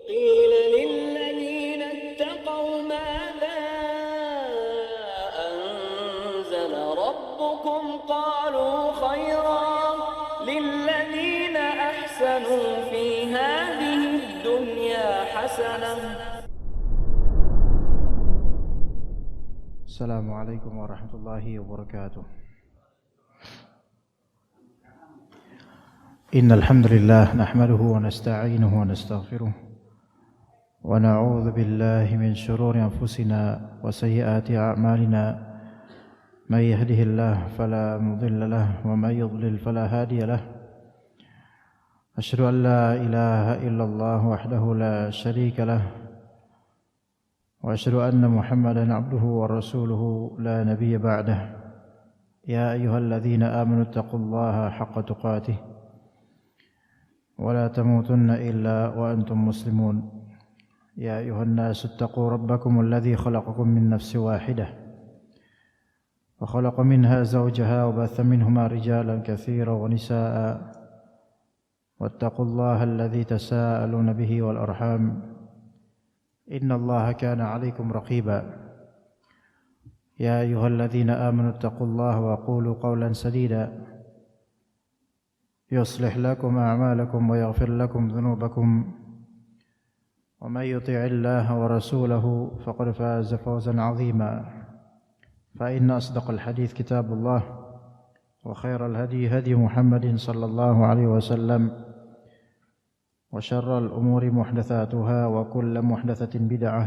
قيل للذين اتقوا ماذا أنزل ربكم قالوا خيرا للذين أحسنوا في هذه الدنيا حسنة. السلام عليكم ورحمة الله وبركاته. إن الحمد لله نحمده ونستعينه ونستغفره ونعوذ بالله من شرور أنفسنا وسيئات أعمالنا من يهده الله فلا مضل له ومن يضلل فلا هادي له. أشهد أن لا إله إلا الله وحده لا شريك له وأشهد أن محمدا عبده ورسوله لا نبي بعده. يا أيها الذين آمنوا اتقوا الله حق تقاته ولا تموتن إلا وأنتم مسلمون. يا أيها الناس اتقوا ربكم الذي خلقكم من نفس واحدة وخلق منها زوجها وبث منهما رجالا كثيرا ونساء واتقوا الله الذي تساءلون به والأرحام إن الله كان عليكم رقيبا. يا أيها الذين آمنوا اتقوا الله وقولوا قولا سديدا يصلح لكم أعمالكم ويغفر لكم ذنوبكم ومن يطع الله ورسوله فقد فاز فوزا عظيما. فإن أصدق الحديث كتاب الله وخير الهدي هدي محمد صلى الله عليه وسلم وشر الأمور محدثاتها وكل محدثة بدعة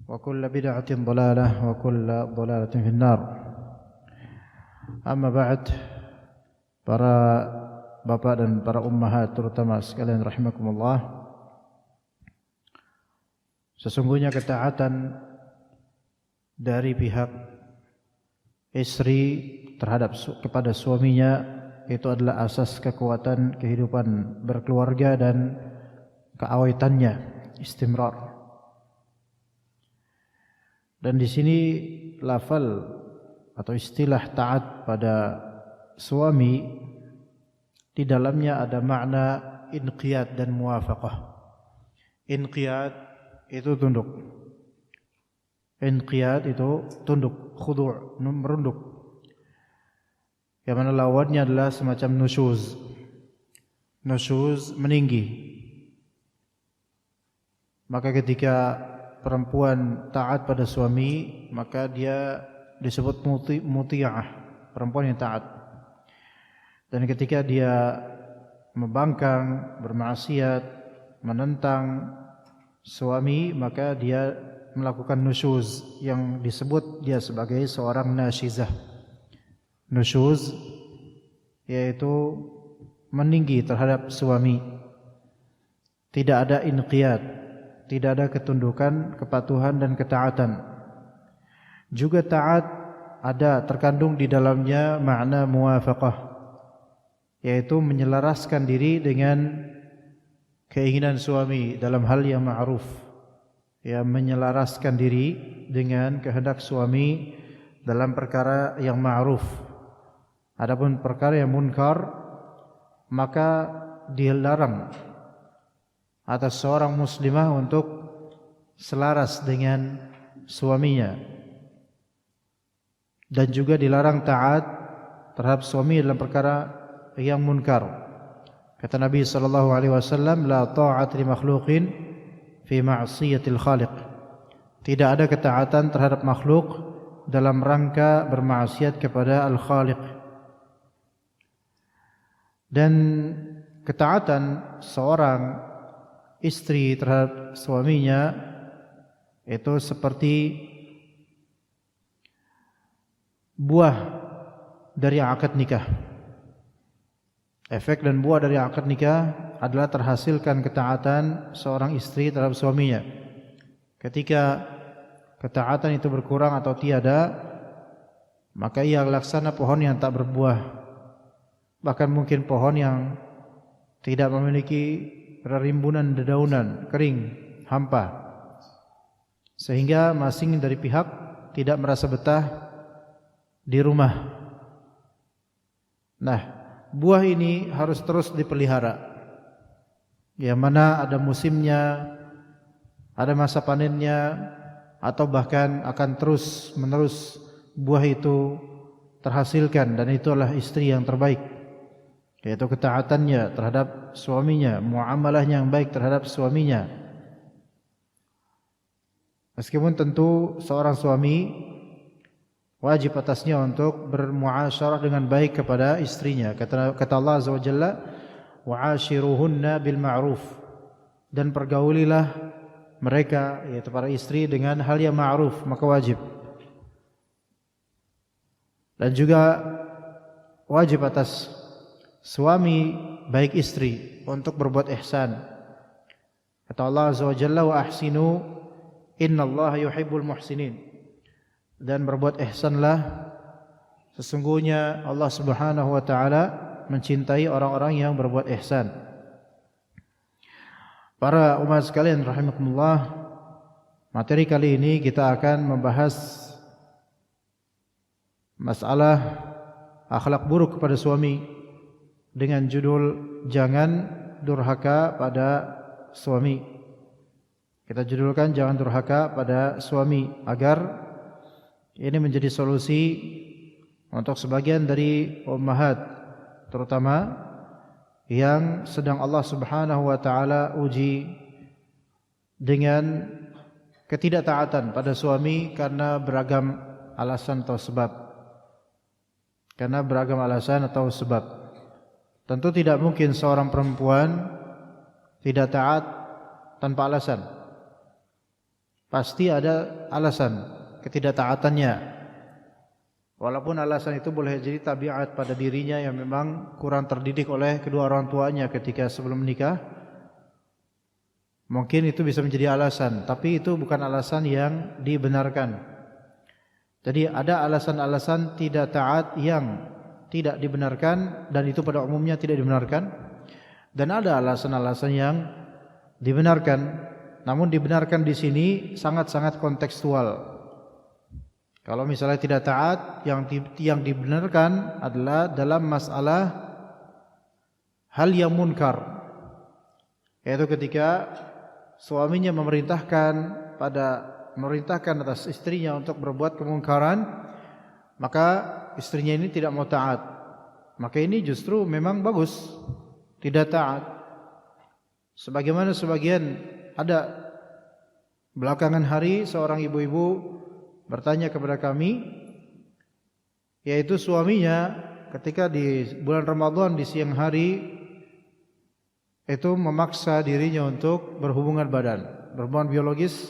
وكل بدعة ضلالة وكل ضلالة في النار. أما بعد, para bapak dan para ummahat terutama sekalian rahimakumullah, sesungguhnya ketaatan dari pihak istri terhadap kepada suaminya itu adalah asas kekuatan kehidupan berkeluarga dan keawetannya, istimrar. Dan di sini lafal atau istilah taat pada suami di dalamnya ada makna inqiyad dan muwafaqah. Inqiyad itu tunduk. Inqiyad itu tunduk, khudu', merunduk. Yang mana lawannya adalah semacam nusyuz. Nusyuz meninggi. Maka ketika perempuan taat pada suami, maka dia disebut muti'ah, perempuan yang taat. Dan ketika dia membangkang, bermaksiat, menentang suami, maka dia melakukan nusyuz yang disebut dia sebagai seorang nasyizah. Nusyuz yaitu meninggi terhadap suami. Tidak ada inqiyad, tidak ada ketundukan, kepatuhan dan ketaatan. Juga taat ada terkandung di dalamnya makna muwafaqah, yaitu menyelaraskan diri dengan keinginan suami dalam hal yang ma'ruf. Ya, menyelaraskan diri dengan kehendak suami dalam perkara yang ma'ruf. Adapun perkara yang munkar, maka dilarang atas seorang muslimah untuk selaras dengan suaminya. Dan juga dilarang taat terhadap suami dalam perkara yang munkar. Kata Nabi sallallahu alaihi wasallam, la ta'at li makhluqin fi ma'siyatil khaliq. Tidak ada ketaatan terhadap makhluk dalam rangka bermaksiat kepada al-Khaliq. Dan ketaatan seorang istri terhadap suaminya itu seperti buah dari akad nikah. Efek dan buah dari akad nikah adalah terhasilkan ketaatan seorang istri terhadap suaminya. Ketika ketaatan itu berkurang atau tiada, maka ia laksana pohon yang tak berbuah. Bahkan mungkin pohon yang tidak memiliki rimbunan dedaunan, kering, hampa. Sehingga masing dari pihak tidak merasa betah di rumah. Nah, buah ini harus terus dipelihara. yang mana ada musimnya, ada masa panennya, atau bahkan akan terus menerus buah itu terhasilkan, dan itulah istri yang terbaik, yaitu ketaatannya terhadap suaminya, muamalahnya yang baik terhadap suaminya. Meskipun tentu seorang suami wajib atasnya untuk bermuasyarah dengan baik kepada istrinya. Kata Allah Azza wa Jalla, wa'ashiruhunna bil ma'ruf, dan pergaulilah mereka, yaitu para istri, dengan hal yang ma'ruf, maka wajib. Dan juga wajib atas suami baik istri untuk berbuat ihsan. Kata Allah Azza wa Jalla, wa ahsinu innallaha yuhibbul muhsinin, dan berbuat ihsanlah, sesungguhnya Allah Subhanahu wa taala mencintai orang-orang yang berbuat ihsan. Para umat sekalian rahimakumullah, materi kali ini kita akan membahas masalah akhlak buruk kepada suami dengan judul jangan durhaka pada suami. Kita judulkan jangan durhaka pada suami, agar ini menjadi solusi untuk sebagian dari ummahat, terutama yang sedang Allah Subhanahu wa taala uji dengan ketidaktaatan pada suami karena beragam alasan atau sebab. Karena beragam alasan atau sebab. Tentu tidak mungkin seorang perempuan tidak taat tanpa alasan. Pasti ada alasan ketidaktaatannya. Walaupun alasan itu boleh jadi tabiat pada dirinya yang memang kurang terdidik oleh kedua orang tuanya ketika sebelum menikah. Mungkin itu bisa menjadi alasan, tapi itu bukan alasan yang dibenarkan. Jadi ada alasan-alasan tidak taat yang tidak dibenarkan, dan itu pada umumnya tidak dibenarkan. Dan ada alasan-alasan yang dibenarkan. Namun dibenarkan di sini sangat-sangat kontekstual. Kalau misalnya tidak taat, yang dibenarkan adalah dalam masalah hal yang munkar, yaitu ketika suaminya memerintahkan atas istrinya untuk berbuat kemungkaran, maka istrinya ini tidak mau taat. Maka ini justru memang bagus, tidak taat. Sebagaimana sebagian ada belakangan hari seorang ibu-ibu bertanya kepada kami, yaitu suaminya ketika di bulan Ramadan di siang hari itu memaksa dirinya untuk berhubungan badan, berhubungan biologis,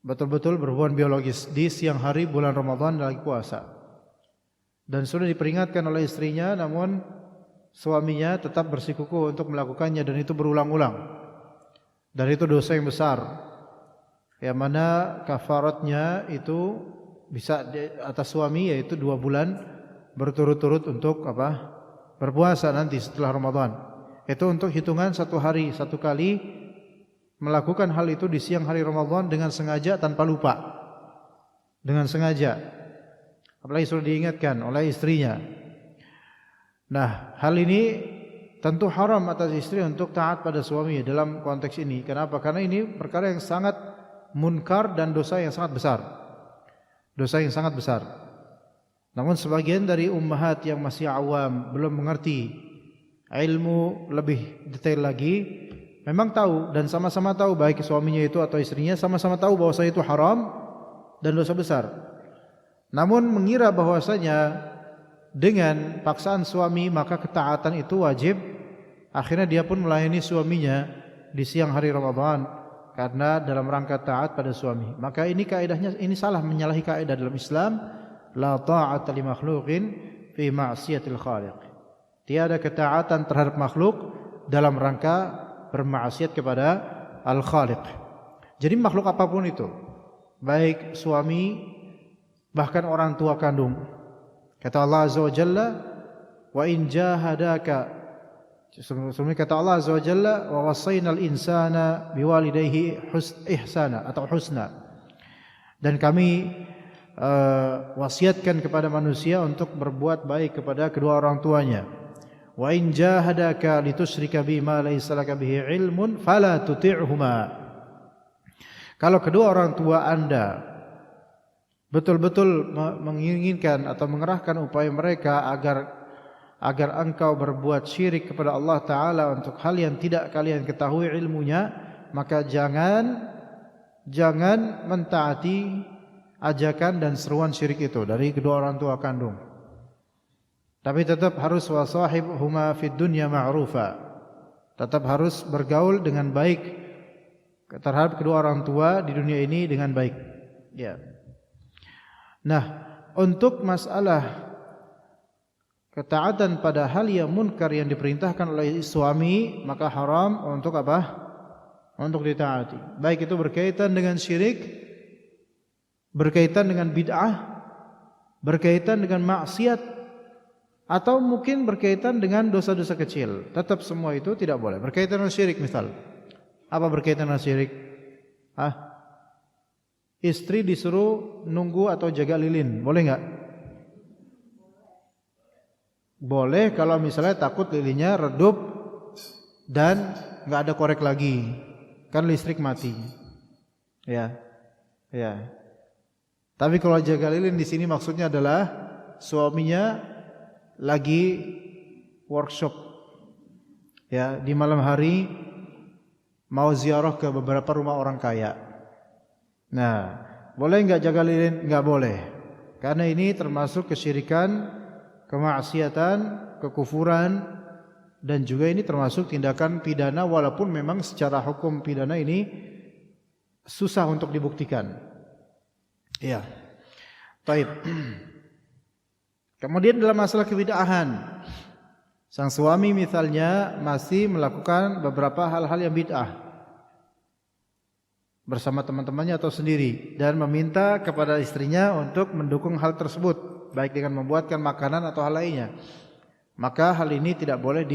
betul-betul berhubungan biologis di siang hari bulan Ramadan lagi puasa. Dan sudah diperingatkan oleh istrinya, namun suaminya tetap bersikukuh untuk melakukannya, dan itu berulang-ulang. Dan itu dosa yang besar, yang mana kafaratnya itu bisa atas suami, yaitu 2 bulan berturut-turut untuk berpuasa nanti setelah Ramadan. Itu untuk hitungan 1 hari 1 kali melakukan hal itu di siang hari Ramadan dengan sengaja tanpa lupa, dengan sengaja, apalagi sudah diingatkan oleh istrinya. Nah, hal ini tentu haram atas istri untuk taat pada suami dalam konteks ini. Kenapa? Karena ini perkara yang sangat munkar dan dosa yang sangat besar. Dosa yang sangat besar. Namun sebagian dari ummahat yang masih awam, belum mengerti ilmu lebih detail lagi, memang tahu dan sama-sama tahu, baik suaminya itu atau istrinya sama-sama tahu bahwasanya itu haram dan dosa besar. Namun mengira bahwasanya dengan paksaan suami maka ketaatan itu wajib, akhirnya dia pun melayani suaminya di siang hari Ramadan karena dalam rangka taat pada suami. Maka ini kaidahnya, ini salah, menyalahi kaidah dalam Islam, la ta'ata li makhluqin fi ma'siyatil khaliq. Tiada ketaatan terhadap makhluk dalam rangka bermaksiat kepada al-Khaliq. Jadi makhluk apapun itu, baik suami, bahkan orang tua kandung. Kata Allah Azza wa Jalla, wa in jahadaka, sebelumnya kata Allah Azza wa Jalla, wa wasainal insana biwalidayhi ihsana atau husna. Dan kami wasiatkan kepada manusia untuk berbuat baik kepada kedua orang tuanya. Wa in jahadaka litusyrika bima laysa laka bihi ilmun fala tuti'huma. Kalau kedua orang tua Anda betul-betul menginginkan atau mengerahkan upaya mereka agar engkau berbuat syirik kepada Allah Ta'ala untuk hal yang tidak kalian ketahui ilmunya, maka jangan mentaati ajakan dan seruan syirik itu dari kedua orang tua kandung. Tapi tetap harus wasahibhuma fid dunya ma'rufa. Tetap harus bergaul dengan baik terhadap kedua orang tua di dunia ini dengan baik. Ya. Nah, untuk masalah ketaatan pada hal yang munkar yang diperintahkan oleh suami, maka haram untuk apa? Untuk ditaati. Baik itu berkaitan dengan syirik, berkaitan dengan bid'ah, berkaitan dengan maksiat, atau mungkin berkaitan dengan dosa-dosa kecil. Tetap semua itu tidak boleh. Berkaitan dengan syirik misal. Apa berkaitan dengan syirik? Istri disuruh nunggu atau jaga lilin, boleh enggak? Boleh kalau misalnya takut lilinnya redup dan enggak ada korek lagi. Kan listrik mati. Ya. Ya. Tapi kalau jaga lilin di sini maksudnya adalah suaminya lagi workshop, ya, di malam hari mau ziarah ke beberapa rumah orang kaya. Nah, boleh enggak jaga lilin? Enggak boleh, karena ini termasuk kesyirikan, kemaksiatan, kekufuran, dan juga ini termasuk tindakan pidana, walaupun memang secara hukum pidana ini susah untuk dibuktikan. Iya. Baik. Kemudian dalam masalah kebid'ahan, sang suami misalnya masih melakukan beberapa hal-hal yang bid'ah bersama teman-temannya atau sendiri, dan meminta kepada istrinya untuk mendukung hal tersebut, baik dengan membuatkan makanan atau hal lainnya, maka hal ini tidak boleh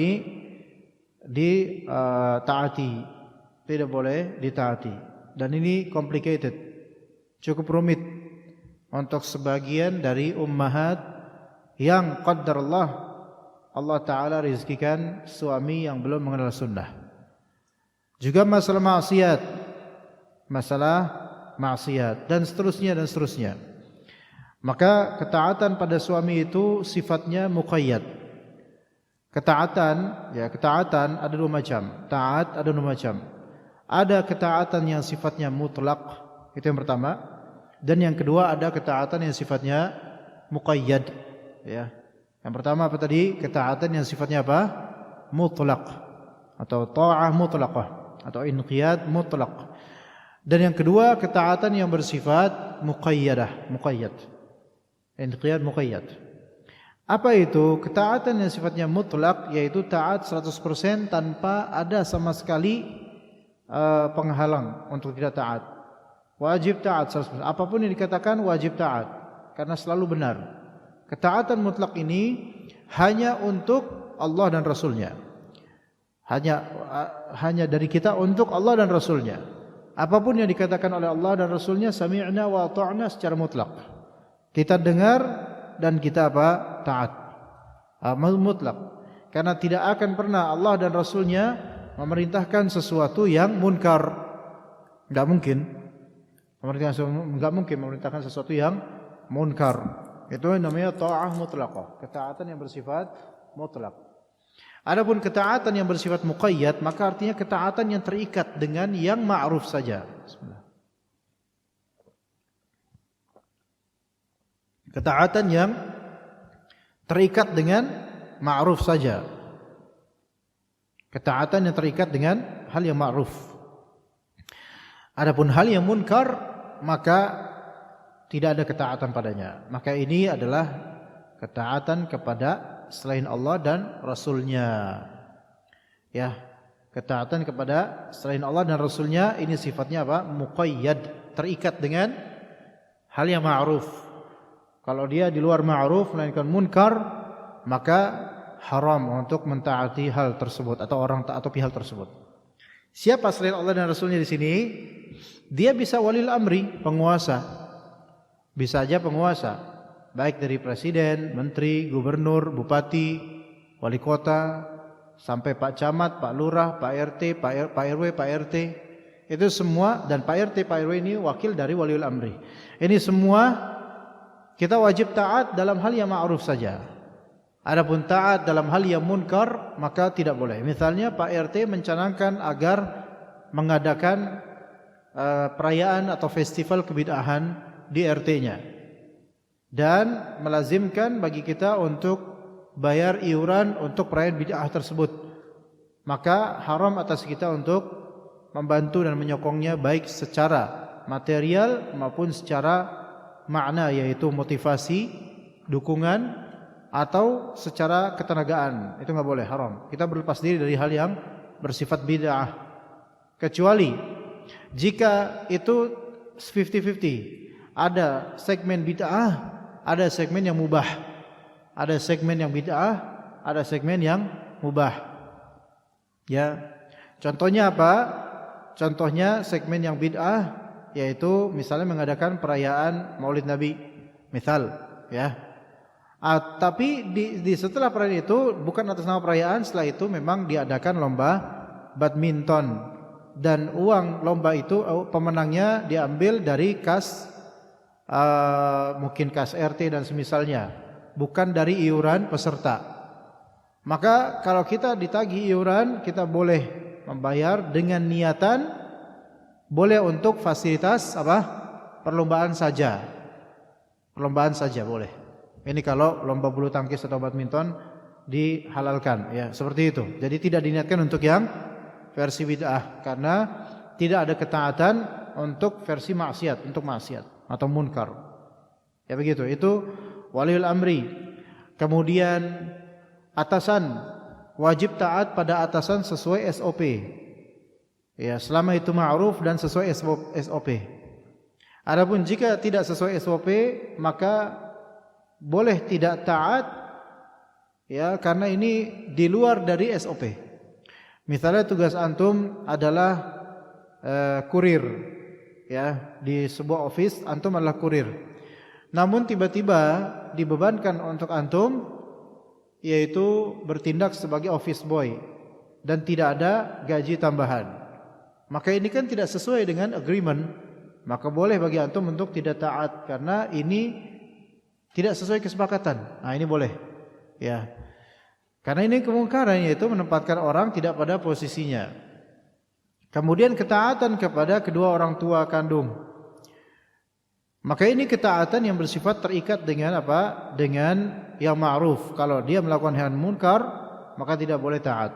ditaati, tidak boleh ditaati. Dan ini complicated, cukup rumit untuk sebagian dari ummahat yang qadarullah Allah Ta'ala rizkikan suami yang belum mengenal sunnah. Juga masalah maksiat dan seterusnya. Maka ketaatan pada suami itu sifatnya muqayyad. Ketaatan ada dua macam. Taat ada dua macam. Ada ketaatan yang sifatnya mutlak, itu yang pertama. Dan yang kedua ada ketaatan yang sifatnya muqayyad. Ya. Yang pertama apa tadi? Ketaatan yang sifatnya apa? Mutlak atau ta'ah mutlaqah atau inqiyad mutlaq. Dan yang kedua ketaatan yang bersifat muqayyad. Inqiyad muqayyad. Apa itu? Ketaatan yang sifatnya mutlak, yaitu taat 100% tanpa ada sama sekali penghalang untuk tidak taat. Wajib taat 100%. Apapun yang dikatakan wajib taat karena selalu benar. Ketaatan mutlak ini hanya untuk Allah dan Rasulnya. Hanya dari kita untuk Allah dan Rasulnya. Apapun yang dikatakan oleh Allah dan Rasulnya, sami'na wa ata'na secara mutlak. Kita dengar dan kita apa? Taat. Mutlak. Karena tidak akan pernah Allah dan Rasulnya memerintahkan sesuatu yang munkar. Enggak mungkin. Enggak mungkin memerintahkan sesuatu yang munkar. Itu namanya ta'ah mutlaqah, ketaatan yang bersifat mutlak. Adapun ketaatan yang bersifat muqayyad, maka artinya ketaatan yang terikat dengan yang ma'ruf saja. Bismillah. Ketaatan yang terikat dengan ma'ruf saja. Ketaatan yang terikat dengan hal yang ma'ruf. Adapun hal yang munkar, maka tidak ada ketaatan padanya. Maka ini adalah ketaatan kepada selain Allah dan Rasulnya. Ya, ketaatan kepada selain Allah dan Rasulnya ini sifatnya apa? Muqayyad, terikat dengan hal yang ma'ruf. Kalau dia di luar ma'ruf melainkan munkar, maka haram untuk mentaati hal tersebut atau orang atau pihak tersebut. Siapa selain Allah dan Rasulnya di sini? Dia bisa walil amri, penguasa. Bisa aja penguasa, baik dari presiden, menteri, gubernur, bupati, wali kota, sampai Pak Camat, Pak Lurah, Pak RT, Pak RW, Pak RT. Itu semua, dan Pak RT, Pak RW ini wakil dari waliul amri. Ini semua kita wajib taat dalam hal yang ma'ruf saja. Adapun taat dalam hal yang munkar maka tidak boleh. Misalnya Pak RT mencanangkan agar mengadakan perayaan atau festival kebid'ahan di RT-nya dan melazimkan bagi kita untuk bayar iuran untuk perayaan bid'ah tersebut, maka haram atas kita untuk membantu dan menyokongnya baik secara material maupun secara makna, yaitu motivasi, dukungan, atau secara ketenagaan. Itu enggak boleh, haram. Kita berlepas diri dari hal yang bersifat bid'ah, kecuali jika itu 50-50. Ada segmen bid'ah, ada segmen yang mubah. Ada segmen yang bid'ah, ada segmen yang mubah. Ya. Contohnya apa? Contohnya segmen yang bid'ah yaitu misalnya mengadakan perayaan Maulid Nabi, misal, ya. Tapi di setelah perayaan itu bukan atas nama perayaan, setelah itu memang diadakan lomba badminton dan uang lomba itu pemenangnya diambil dari kas mungkin kas RT dan semisalnya, bukan dari iuran peserta. Maka kalau kita ditagih iuran, kita boleh membayar dengan niatan boleh untuk fasilitas apa? Perlombaan saja. Perlombaan saja boleh. Ini kalau lomba bulu tangkis atau badminton dihalalkan, ya, seperti itu. Jadi tidak diniatkan untuk yang versi bid'ah karena tidak ada ketaatan untuk versi maksiat, untuk maksiat atau munkar. Ya begitu. Itu waliul amri. Kemudian atasan wajib taat pada atasan sesuai SOP. Ya, selama itu ma'ruf dan sesuai SOP. Adapun jika tidak sesuai SOP, maka boleh tidak taat, ya, karena ini di luar dari SOP. Misalnya tugas antum adalah kurir, ya, di sebuah office antum adalah kurir. Namun tiba-tiba dibebankan untuk antum yaitu bertindak sebagai office boy dan tidak ada gaji tambahan. Maka ini kan tidak sesuai dengan agreement. Maka boleh bagi antum untuk tidak taat karena ini tidak sesuai kesepakatan. Nah, ini boleh. Ya. Karena ini kemungkaran, yaitu menempatkan orang tidak pada posisinya. Kemudian ketaatan kepada kedua orang tua kandung. Maka ini ketaatan yang bersifat terikat dengan apa? Dengan yang ma'ruf. Kalau dia melakukan hal munkar, maka tidak boleh taat.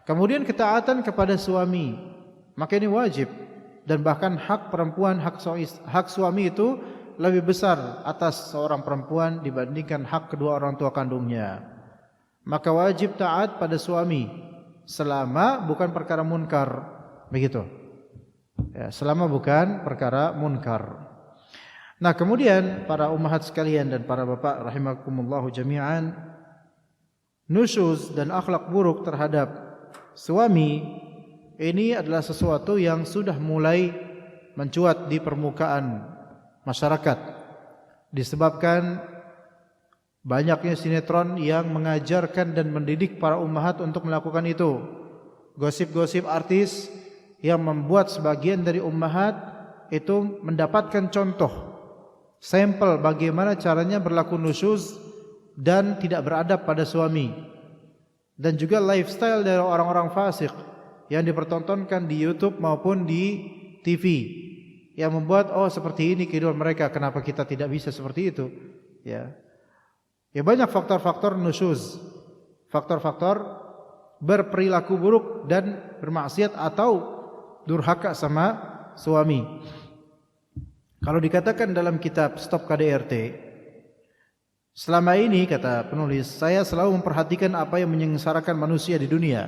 Kemudian ketaatan kepada suami. Maka ini wajib, dan bahkan hak perempuan, hak suami itu lebih besar atas seorang perempuan dibandingkan hak kedua orang tua kandungnya. Maka wajib taat pada suami selama bukan perkara munkar, begitu. Ya, selama bukan perkara munkar. Nah, kemudian para ummahat sekalian dan para bapak rahimakumullahu jami'an, nusyuz dan akhlak buruk terhadap suami ini adalah sesuatu yang sudah mulai mencuat di permukaan masyarakat disebabkan banyaknya sinetron yang mengajarkan dan mendidik para ummahat untuk melakukan itu. Gosip-gosip artis yang membuat sebagian dari ummahat itu mendapatkan contoh sampel bagaimana caranya berlaku nusyuz dan tidak beradab pada suami, dan juga lifestyle dari orang-orang fasik yang dipertontonkan di YouTube maupun di TV yang membuat seperti ini kehidupan mereka, kenapa kita tidak bisa seperti itu, ya. Ya, banyak faktor-faktor nusyuz, faktor-faktor berperilaku buruk dan bermaksiat atau durhaka sama suami. Kalau dikatakan dalam kitab Stop KDRT, selama ini kata penulis, saya selalu memperhatikan apa yang menyengsarakan manusia di dunia,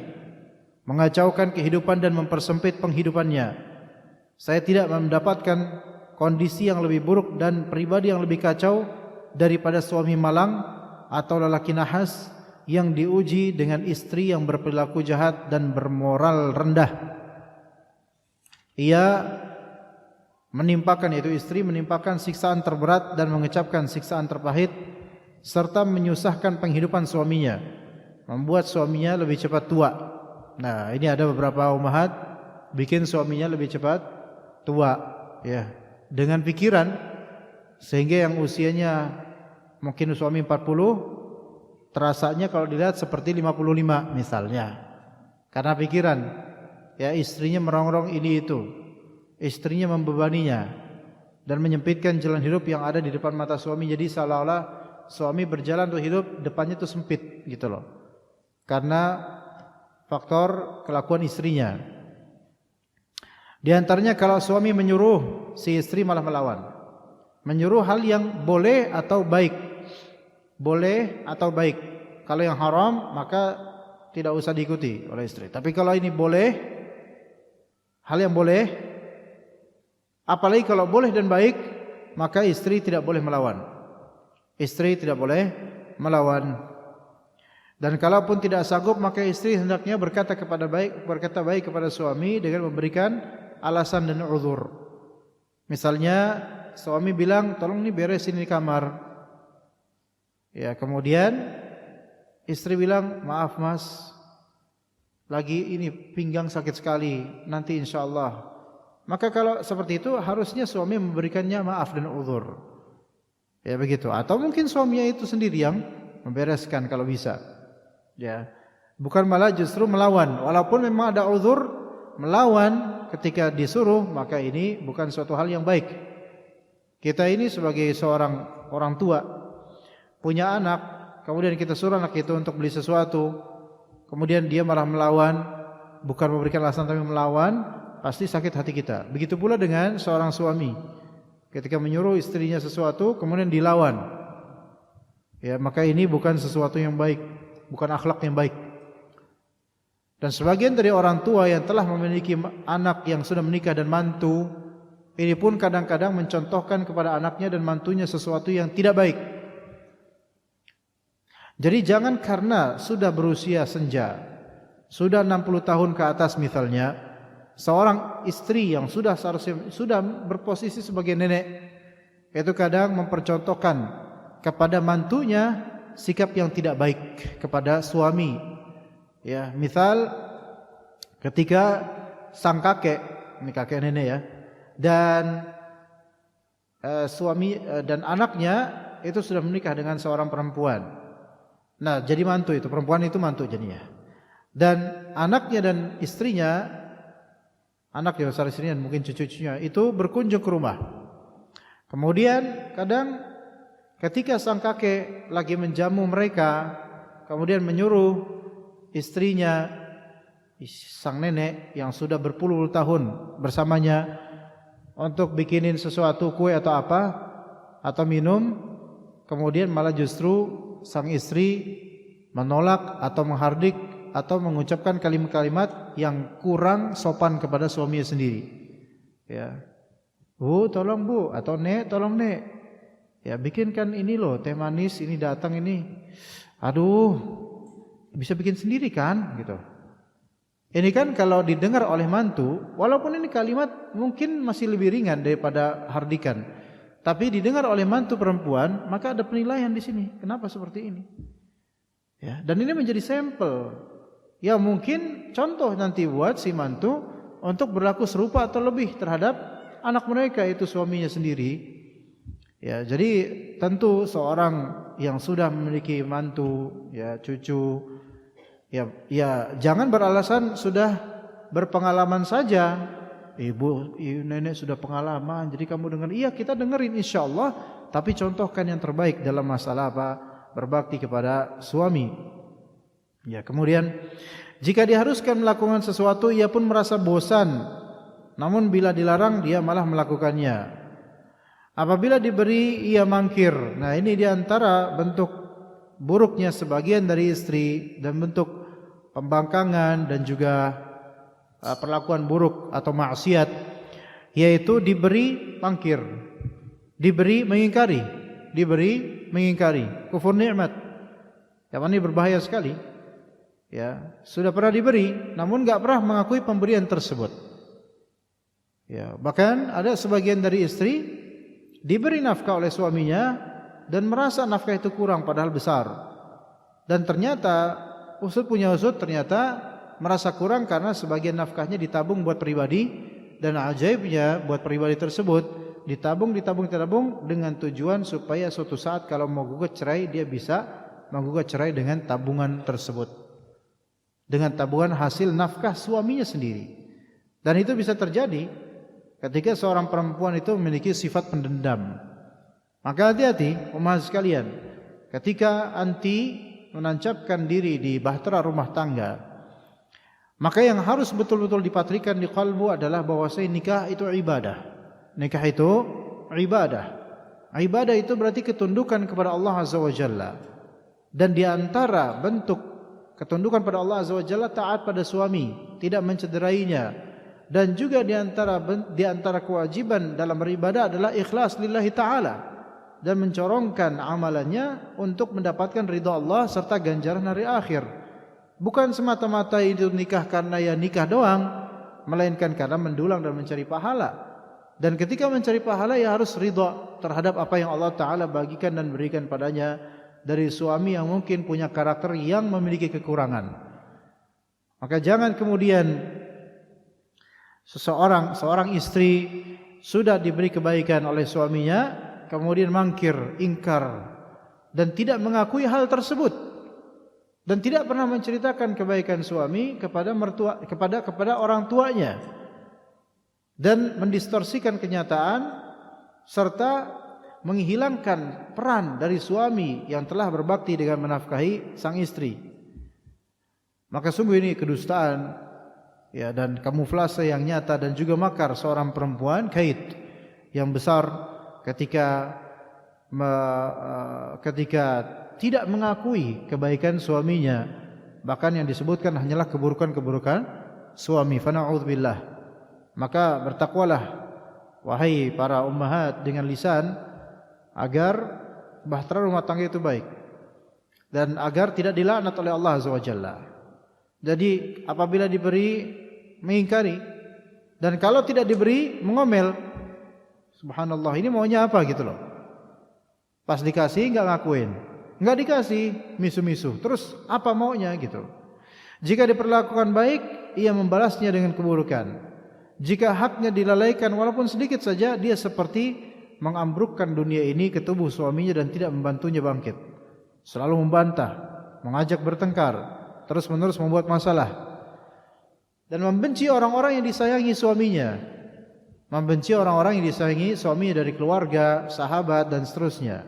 mengacaukan kehidupan dan mempersempit penghidupannya. Saya tidak mendapatkan kondisi yang lebih buruk dan pribadi yang lebih kacau daripada suami malang atau lelaki nahas yang diuji dengan istri yang berperilaku jahat dan bermoral rendah. Ia menimpakan, yaitu istri menimpakan siksaan terberat dan mengecapkan siksaan terpahit serta menyusahkan penghidupan suaminya. membuat suaminya lebih cepat tua. Nah, ini ada beberapa ummahat bikin suaminya lebih cepat tua, ya, dengan pikiran sehingga yang usianya mungkin suami 40 terasanya kalau dilihat seperti 55 misalnya. Karena pikiran, ya, istrinya merongrong ini itu, istrinya membebaninya dan menyempitkan jalan hidup yang ada di depan mata suami. Jadi seolah-olah suami berjalan untuk hidup, depannya itu sempit gitu loh, karena faktor kelakuan istrinya. Di antaranya kalau suami menyuruh, si istri malah melawan. Menyuruh hal yang boleh atau baik. Boleh atau baik. Kalau yang haram maka tidak usah diikuti oleh istri. Tapi kalau ini boleh, hal yang boleh, apalagi kalau boleh dan baik, maka istri tidak boleh melawan. Istri tidak boleh melawan. Dan kalaupun tidak sanggup, maka istri hendaknya berkata baik kepada suami dengan memberikan alasan dan uzur. Misalnya suami bilang, tolong nih beresin di kamar. Ya, kemudian istri bilang, maaf mas, lagi ini pinggang sakit sekali, nanti insyaallah. Maka kalau seperti itu harusnya suami memberikannya maaf dan uzur. Ya begitu. Atau mungkin suaminya itu sendiri yang membereskan kalau bisa. Ya, bukan malah justru melawan. Walaupun memang ada uzur, melawan ketika disuruh, maka ini bukan suatu hal yang baik. Kita ini sebagai seorang orang tua, punya anak, kemudian kita suruh anak itu untuk beli sesuatu, kemudian dia malah melawan, bukan memberikan alasan tapi melawan, pasti sakit hati kita. Begitu pula dengan seorang suami, ketika menyuruh istrinya sesuatu kemudian dilawan, ya, maka ini bukan sesuatu yang baik, bukan akhlak yang baik. Dan sebagian dari orang tua yang telah memiliki anak yang sudah menikah dan mantu, ini pun kadang-kadang mencontohkan kepada anaknya dan mantunya sesuatu yang tidak baik. Jadi jangan karena sudah berusia senja, sudah 60 tahun ke atas misalnya, seorang istri yang sudah seharusnya sudah berposisi sebagai nenek, itu kadang mempercontohkan kepada mantunya sikap yang tidak baik kepada suami. Ya, misal ketika sang kakek, ini kakek nenek ya, dan suami dan anaknya itu sudah menikah dengan seorang perempuan. Nah, jadi mantu itu, perempuan itu mantu jadinya. Dan anaknya dan istrinya, anak yang besar istrinya dan mungkin cucu-cucunya itu berkunjung ke rumah. Kemudian kadang ketika sang kakek lagi menjamu mereka, kemudian menyuruh istrinya, sang nenek yang sudah berpuluh-puluh tahun bersamanya, untuk bikinin sesuatu, kue atau apa, atau minum, kemudian malah justru sang istri menolak atau menghardik atau mengucapkan kalimat-kalimat yang kurang sopan kepada suaminya sendiri. Ya, bu tolong bu, atau nek tolong nek, ya bikinkan ini loh teh manis, ini datang ini, aduh bisa bikin sendiri kan gitu. Ini kan kalau didengar oleh mantu, walaupun ini kalimat mungkin masih lebih ringan daripada hardikan, tapi didengar oleh mantu perempuan, maka ada penilaian di sini. Kenapa seperti ini? Ya, dan ini menjadi sampel. Ya mungkin contoh nanti buat si mantu untuk berlaku serupa atau lebih terhadap anak mereka, itu suaminya sendiri. Ya, jadi tentu seorang yang sudah memiliki mantu, ya cucu, ya jangan beralasan sudah berpengalaman saja. Ibu nenek sudah pengalaman, jadi kamu dengar. Iya, kita dengerin insyaallah, tapi contohkan yang terbaik dalam masalah apa? Berbakti kepada suami. Ya, kemudian jika diharuskan melakukan sesuatu, ia pun merasa bosan. Namun bila dilarang, dia malah melakukannya. Apabila diberi, ia mangkir. Nah, ini diantara bentuk buruknya sebagian dari istri dan bentuk pembangkangan dan juga perlakuan buruk atau maksiat, yaitu diberi mangkir, diberi mengingkari, diberi mengingkari, kufur nikmat. Yang ini berbahaya sekali. Ya, sudah pernah diberi, namun enggak pernah mengakui pemberian tersebut. Ya, bahkan ada sebagian dari istri diberi nafkah oleh suaminya dan merasa nafkah itu kurang padahal besar. Dan ternyata punya usut ternyata merasa kurang karena sebagian nafkahnya ditabung buat pribadi, dan ajaibnya buat pribadi tersebut ditabung dengan tujuan supaya suatu saat kalau mau gugat cerai dia bisa menggugat cerai dengan tabungan tersebut, dengan tabungan hasil nafkah suaminya sendiri. Dan itu bisa terjadi ketika seorang perempuan itu memiliki sifat pendendam. Maka hati-hati umat sekalian, ketika anti menancapkan diri di bahtera rumah tangga, maka yang harus betul-betul dipatrikan di kalbu adalah bahwasanya nikah itu ibadah. Nikah itu ibadah. Ibadah itu berarti ketundukan kepada Allah Azza wa Jalla. Dan di antara bentuk ketundukan pada Allah Azza wa Jalla taat pada suami, tidak mencederainya. Dan juga di antara kewajiban dalam beribadah adalah ikhlas lillahi ta'ala, dan mencorongkan amalannya untuk mendapatkan ridha Allah serta ganjaran hari akhir. Bukan semata-mata itu nikah karena ya nikah doang, melainkan karena mendulang dan mencari pahala. Dan ketika mencari pahala ya harus ridha terhadap apa yang Allah Ta'ala bagikan dan berikan padanya dari suami yang mungkin punya karakter yang memiliki kekurangan. Maka jangan kemudian seorang istri sudah diberi kebaikan oleh suaminya, kemudian mangkir, ingkar, dan tidak mengakui hal tersebut, dan tidak pernah menceritakan kebaikan suami kepada orang tuanya, dan mendistorsikan kenyataan serta menghilangkan peran dari suami yang telah berbakti dengan menafkahi sang istri. Maka sungguh ini kedustaan ya, dan kamuflase yang nyata dan juga makar seorang perempuan kaid yang besar ketika tidak mengakui kebaikan suaminya, bahkan yang disebutkan hanyalah keburukan-keburukan suami. Fana'udzubillah. Maka bertakwalah wahai para ummahat dengan lisan agar bahtera rumah tangga itu baik dan agar tidak dilaknat oleh Allah Azza wa Jalla. Jadi apabila diberi mengingkari, dan kalau tidak diberi mengomel. Subhanallah, ini maunya apa gitu loh. Pas dikasih enggak ngakuin, enggak dikasih misu-misu. Terus apa maunya gitu. Jika diperlakukan baik, ia membalasnya dengan keburukan. Jika haknya dilalaikan walaupun sedikit saja, dia seperti mengambrukkan dunia ini ke tubuh suaminya dan tidak membantunya bangkit. Selalu membantah, mengajak bertengkar, terus-menerus membuat masalah, dan membenci orang-orang yang disayangi suaminya, membenci orang-orang yang disayangi suaminya dari keluarga, sahabat, dan seterusnya.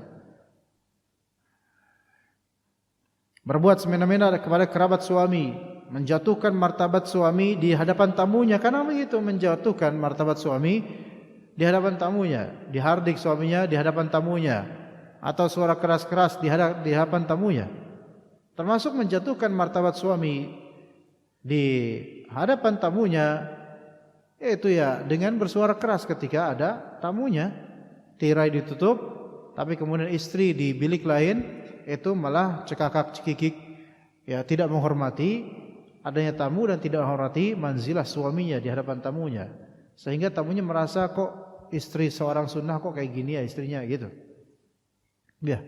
Berbuat semena-mena kepada kerabat suami, menjatuhkan martabat suami di hadapan tamunya. Karena begitu, menjatuhkan martabat suami di hadapan tamunya, dihardik suaminya di hadapan tamunya, atau suara keras-keras di hadapan tamunya. Termasuk menjatuhkan martabat suami di hadapan tamunya, yaitu ya dengan bersuara keras ketika ada tamunya. Tirai ditutup, tapi kemudian istri di bilik lain itu malah cekakak cekikik, ya tidak menghormati adanya tamu dan tidak menghormati manzilah suaminya di hadapan tamunya, sehingga tamunya merasa kok istri seorang sunnah kok kayak gini ya istrinya gitu. Ya.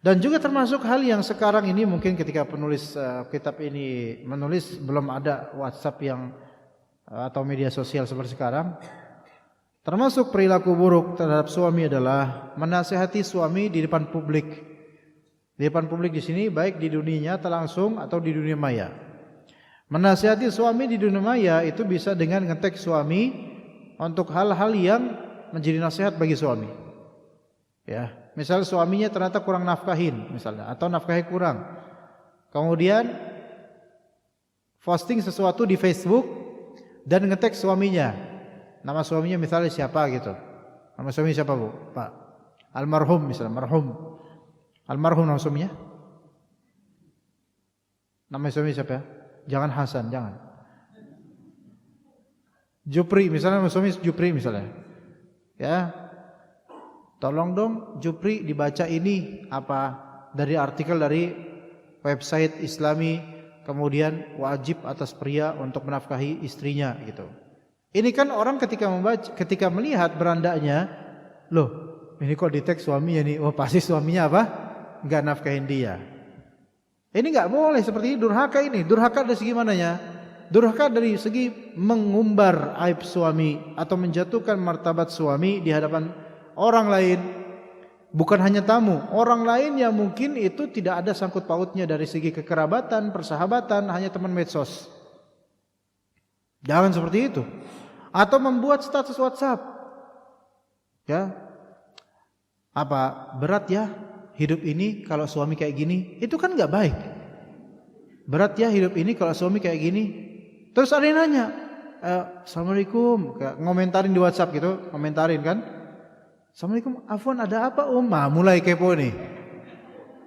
Dan juga termasuk hal yang sekarang ini mungkin ketika penulis kitab ini menulis belum ada WhatsApp yang atau media sosial seperti sekarang. Termasuk perilaku buruk terhadap suami adalah menasihati suami di depan publik. Di depan publik di sini baik di dunia nyata langsung atau di dunia maya. Menasihati suami di dunia maya itu bisa dengan ngetek suami untuk hal-hal yang menjadi nasihat bagi suami. Ya, misal suaminya ternyata kurang nafkahin misalnya, atau nafkahi kurang. Kemudian posting sesuatu di Facebook dan ngetek suaminya. Nama suaminya misalnya siapa gitu. Nama suaminya siapa, Bu? Pak. Almarhum misalnya, marhum. Almarhum nama suaminya? Nama suaminya siapa ya? Jangan Hasan, jangan. Jupri, misalnya nama suaminya Jupri misalnya. Ya. Tolong dong Jupri dibaca ini apa dari artikel dari website Islami, kemudian wajib atas pria untuk menafkahi istrinya gitu. Ini kan orang ketika membaca, ketika melihat berandanya, loh, ini kok di teks suaminya nih, oh pasti suaminya apa? Enggak nafkahin dia. Ini nggak boleh seperti ini, durhaka ini. Durhaka dari segi mananya? Durhaka dari segi mengumbar aib suami atau menjatuhkan martabat suami di hadapan orang lain. Bukan hanya tamu, orang lain yang mungkin itu tidak ada sangkut pautnya dari segi kekerabatan, persahabatan, hanya teman medsos. Jangan seperti itu. Atau membuat status WhatsApp. Ya. Apa berat ya hidup ini kalau suami kayak gini? Itu kan enggak baik. Berat ya hidup ini kalau suami kayak gini. Terus ada yang nanya, Assalamualaikum, ngomentarin di WhatsApp gitu, komentarin kan? Assalamualaikum, Afwan ada apa Nah, mulai kepo nih.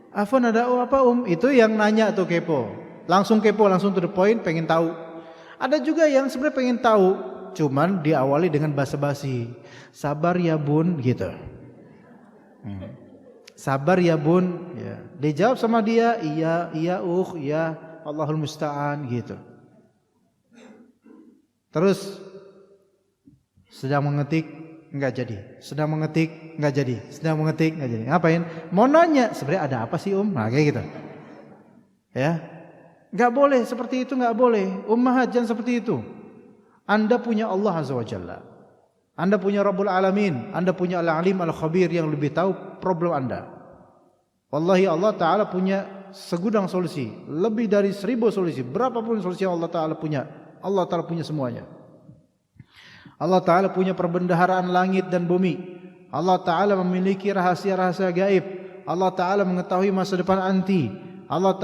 Afwan ada apa Itu yang nanya tuh kepo. Langsung kepo, langsung to the point, pengen tahu. Ada juga yang sebenarnya pengen tahu, cuman diawali dengan basa-basi. Sabar ya bun, gitu. Sabar ya bun. Ya. Dijawab sama dia, iya, ya, Allahul Musta'an, gitu. Terus sedang mengetik, enggak jadi. Sedang mengetik, enggak jadi. Sedang mengetik, enggak jadi. Ngapain? Mau nanya, sebenarnya ada apa sih Nah, kayak gitu. Ya. Enggak boleh seperti itu, enggak boleh. Ummahat jangan seperti itu. Anda punya Allah Azza wa Jalla. Anda punya Rabbul Alamin. Anda punya Al-Alim Al-Khabir yang lebih tahu problem Anda. Wallahi Allah Ta'ala punya segudang solusi. Lebih dari 1000 solusi. Berapapun solusi yang Allah Ta'ala punya. Allah Ta'ala punya semuanya. Allah Ta'ala punya perbendaharaan langit dan bumi. Allah Ta'ala memiliki rahasia-rahasia gaib. Allah Ta'ala mengetahui masa depan anti. Allah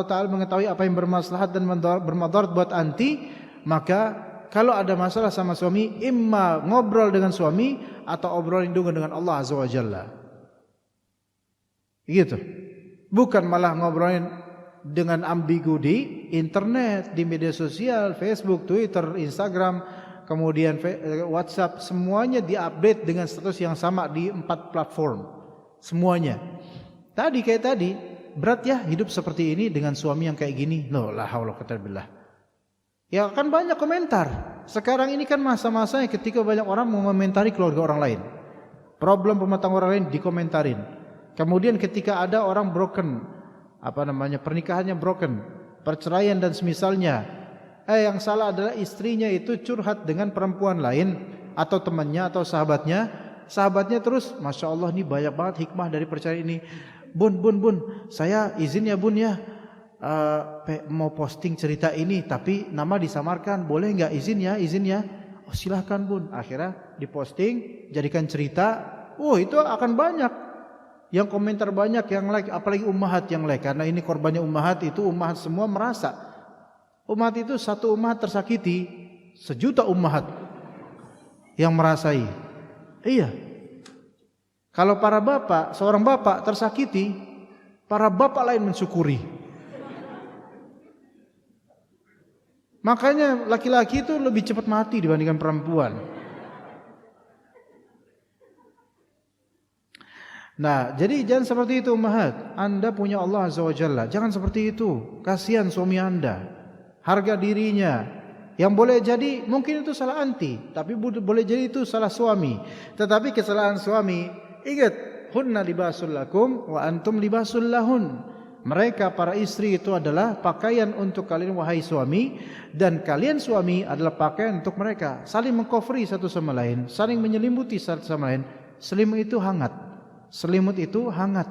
Ta'ala mengetahui apa yang bermaslahat dan bermadarat buat anti. Maka kalau ada masalah sama suami, imma ngobrol dengan suami atau obrolin juga dengan Allah Azza wa Jalla. Gitu. Bukan malah ngobrolin dengan ambigu di internet, di media sosial, Facebook, Twitter, Instagram, kemudian WhatsApp, semuanya diupdate dengan status yang sama di 4 platform. Semuanya. Kayak tadi, berat ya hidup seperti ini dengan suami yang kayak gini. Loh, la haula wala quwwata billah. Ya kan banyak komentar. Sekarang ini kan masa-masanya ketika banyak orang mengomentari keluarga orang lain. Problem rumah tangga orang lain dikomentarin. Kemudian ketika ada orang broken, pernikahannya broken, perceraian dan semisalnya, yang salah adalah istrinya itu curhat dengan perempuan lain atau temannya atau sahabatnya. Sahabatnya terus, Masya Allah ini banyak banget hikmah dari perceraian ini. Bun, saya izin ya bun ya, mau posting cerita ini tapi nama disamarkan, boleh nggak? Izin ya. Oh silahkan bun. Akhirnya diposting, jadikan cerita. Itu akan banyak yang komentar, banyak yang like, apalagi ummahat yang like. Karena ini korbannya ummahat, itu ummahat semua merasa umat itu satu umat tersakiti, 1 juta ummahat yang merasai. Iya. Kalau para bapak, seorang bapak tersakiti, para bapak lain mensyukuri. Makanya laki-laki itu lebih cepat mati dibandingkan perempuan. Nah, jadi jangan seperti itu ummahat. Anda punya Allah Azza wa Jalla. Jangan seperti itu. Kasihan suami Anda. Harga dirinya. Yang boleh jadi mungkin itu salah anti, tapi boleh jadi itu salah suami. Tetapi kesalahan suami, ingat, hunna libasul lakum wa antum libasul lahun. Mereka para istri itu adalah pakaian untuk kalian wahai suami, dan kalian suami adalah pakaian untuk mereka. Saling mengkofri satu sama lain, saling menyelimuti satu sama lain. Selimut itu hangat. Selimut itu hangat.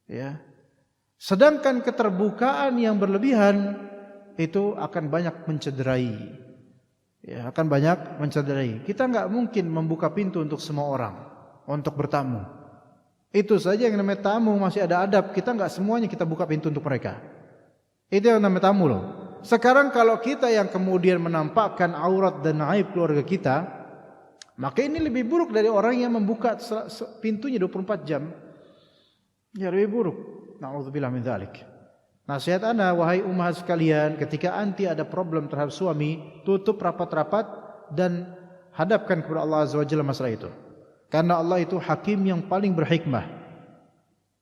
Ya. Sedangkan keterbukaan yang berlebihan itu akan banyak mencederai. Ya, akan banyak mencederai. Kita enggak mungkin membuka pintu untuk semua orang untuk bertamu. Itu saja yang namanya tamu masih ada adab. Kita enggak semuanya kita buka pintu untuk mereka. Itu yang namanya tamu loh. Sekarang kalau kita yang kemudian menampakkan aurat dan aib keluarga kita, maka ini lebih buruk dari orang yang membuka pintunya 24 jam. Ya lebih buruk. Na'udzubillah min dzalik. Nasihat Anda wahai ummahat sekalian, ketika anti ada problem terhadap suami, tutup rapat-rapat dan hadapkan kepada Allah Azza wa Jalla masalah itu. Karena Allah itu hakim yang paling berhikmah.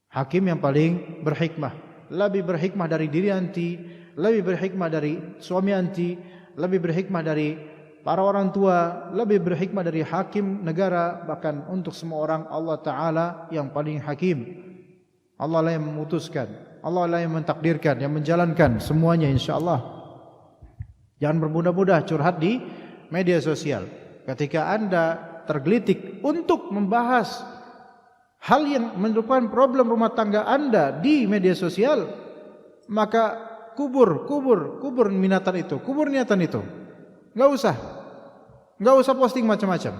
Hakim yang paling berhikmah. Lebih berhikmah dari diri anti, lebih berhikmah dari suami anti, lebih berhikmah dari para orang tua, lebih berhikmah dari hakim negara, bahkan untuk semua orang Allah Ta'ala yang paling hakim. Allah lah yang memutuskan. Allah lah yang mentakdirkan, yang menjalankan semuanya insyaallah. Jangan bermudah-mudah curhat di media sosial. Ketika Anda tergelitik untuk membahas hal yang merupakan problem rumah tangga Anda di media sosial, maka kubur minatan itu, kubur niatan itu. Enggak usah posting macam-macam.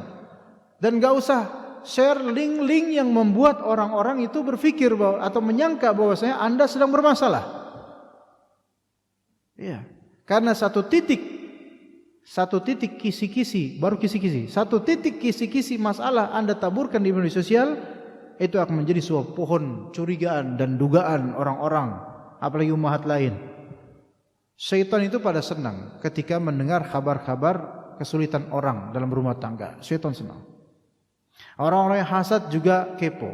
Dan enggak usah share link-link yang membuat orang-orang itu berpikir bahwa atau menyangka bahwasanya Anda sedang bermasalah. Iya, karena satu titik kisi-kisi, baru kisi-kisi. Satu titik kisi-kisi masalah Anda taburkan di media sosial, itu akan menjadi sebuah pohon curigaan dan dugaan orang-orang, apalagi umat lain. Syaitan itu pada senang ketika mendengar kabar-kabar kesulitan orang dalam rumah tangga. Syaitan senang. Orang-orang yang hasad juga kepo.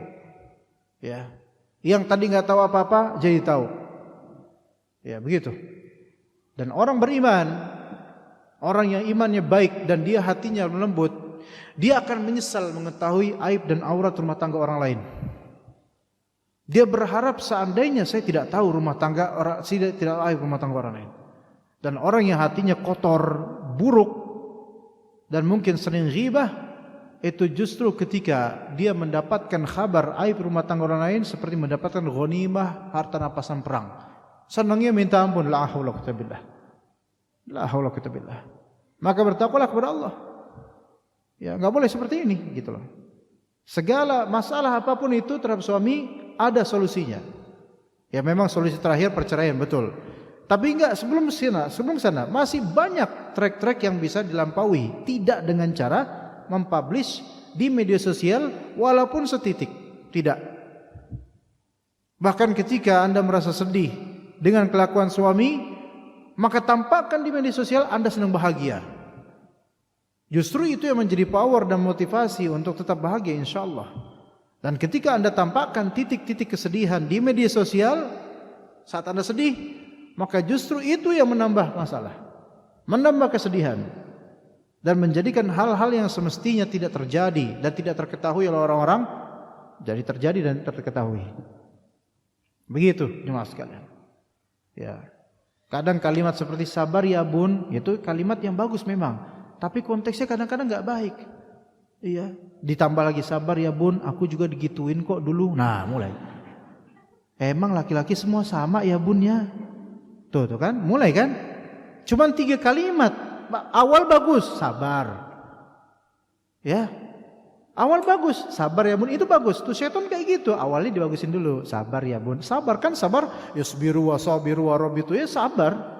Ya. Yang tadi enggak tahu apa-apa jadi tahu. Ya, begitu. Dan orang beriman, orang yang imannya baik dan dia hatinya lembut, dia akan menyesal mengetahui aib dan aurat rumah tangga orang lain. Dia berharap seandainya saya tidak tahu rumah tangga orang, tidak aib rumah tangga orang lain. Dan orang yang hatinya kotor, buruk dan mungkin sering ghibah, itu justru ketika dia mendapatkan kabar aib rumah tangga orang lain seperti mendapatkan ghanimah, harta rampasan perang. Senangnya minta ampun, la haula wala quwwata billah. La haula wala quwwata billah. Maka bertakwalah kepada Allah. Ya, enggak boleh seperti ini gitu loh. Segala masalah apapun itu terhadap suami ada solusinya. Ya memang solusi terakhir perceraian, betul. Tapi enggak, sebelum sana masih banyak track-track yang bisa dilampaui, tidak dengan cara mempublish di media sosial walaupun setitik, tidak. Bahkan ketika Anda merasa sedih dengan kelakuan suami, maka tampakkan di media sosial Anda sedang bahagia. Justru itu yang menjadi power dan motivasi untuk tetap bahagia insyaallah. Dan ketika Anda tampakkan titik-titik kesedihan di media sosial saat Anda sedih, maka justru itu yang menambah masalah, menambah kesedihan, dan menjadikan hal-hal yang semestinya tidak terjadi dan tidak terketahui oleh orang-orang jadi terjadi dan terketahui. Begitu jemaah sekalian. Ya. Kadang kalimat seperti sabar ya bun, itu kalimat yang bagus memang, tapi konteksnya kadang-kadang enggak baik. Iya, ditambah lagi sabar ya bun, aku juga digituin kok dulu. Nah, mulai. Emang laki-laki semua sama ya bun ya? Tuh kan, mulai kan? Cuman 3 kalimat. Awal bagus, sabar. Ya. Awal bagus, sabar ya bun, itu bagus. Tuh setan kayak gitu, awalnya dibagusin dulu. Sabar ya bun. Sabar kan sabar, yasbiru wa sabiru wa rabitu, ya sabar.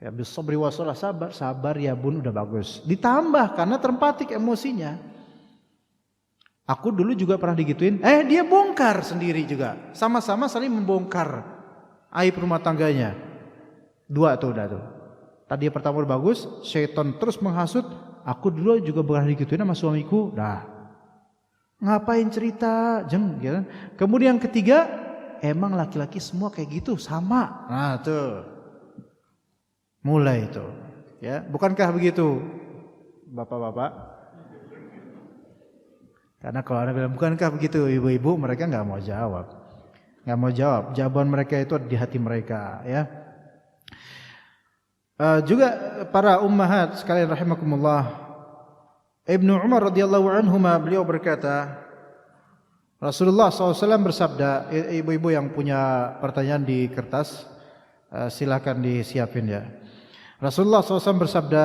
Ya bisabri wa salah, sabar. Sabar ya bun, udah bagus. Ditambah karena terempatik emosinya. Aku dulu juga pernah digituin. Dia bongkar sendiri juga. Sama-sama saling membongkar aib rumah tangganya. 2 tuh udah tuh. Tadi yang pertama bagus, syaitan terus menghasut. Aku dulu juga pernah digituin sama suamiku. Dah. Ngapain cerita? Jeng, gitu. Kemudian yang ketiga, emang laki-laki semua kayak gitu, sama. Nah, tuh. Mulai itu. Ya, bukankah begitu? Bapak-bapak? Karena kalau Anda bilang bukankah begitu ibu-ibu, mereka enggak mau jawab. Enggak mau jawab. Jawaban mereka itu ada di hati mereka, ya. Juga para ummahat sekalian rahimakumullah, Ibnu Umar radhiyallahu anhuma beliau berkata, Rasulullah SAW bersabda, ibu-ibu yang punya pertanyaan di kertas silakan disiapin ya. Rasulullah SAW bersabda,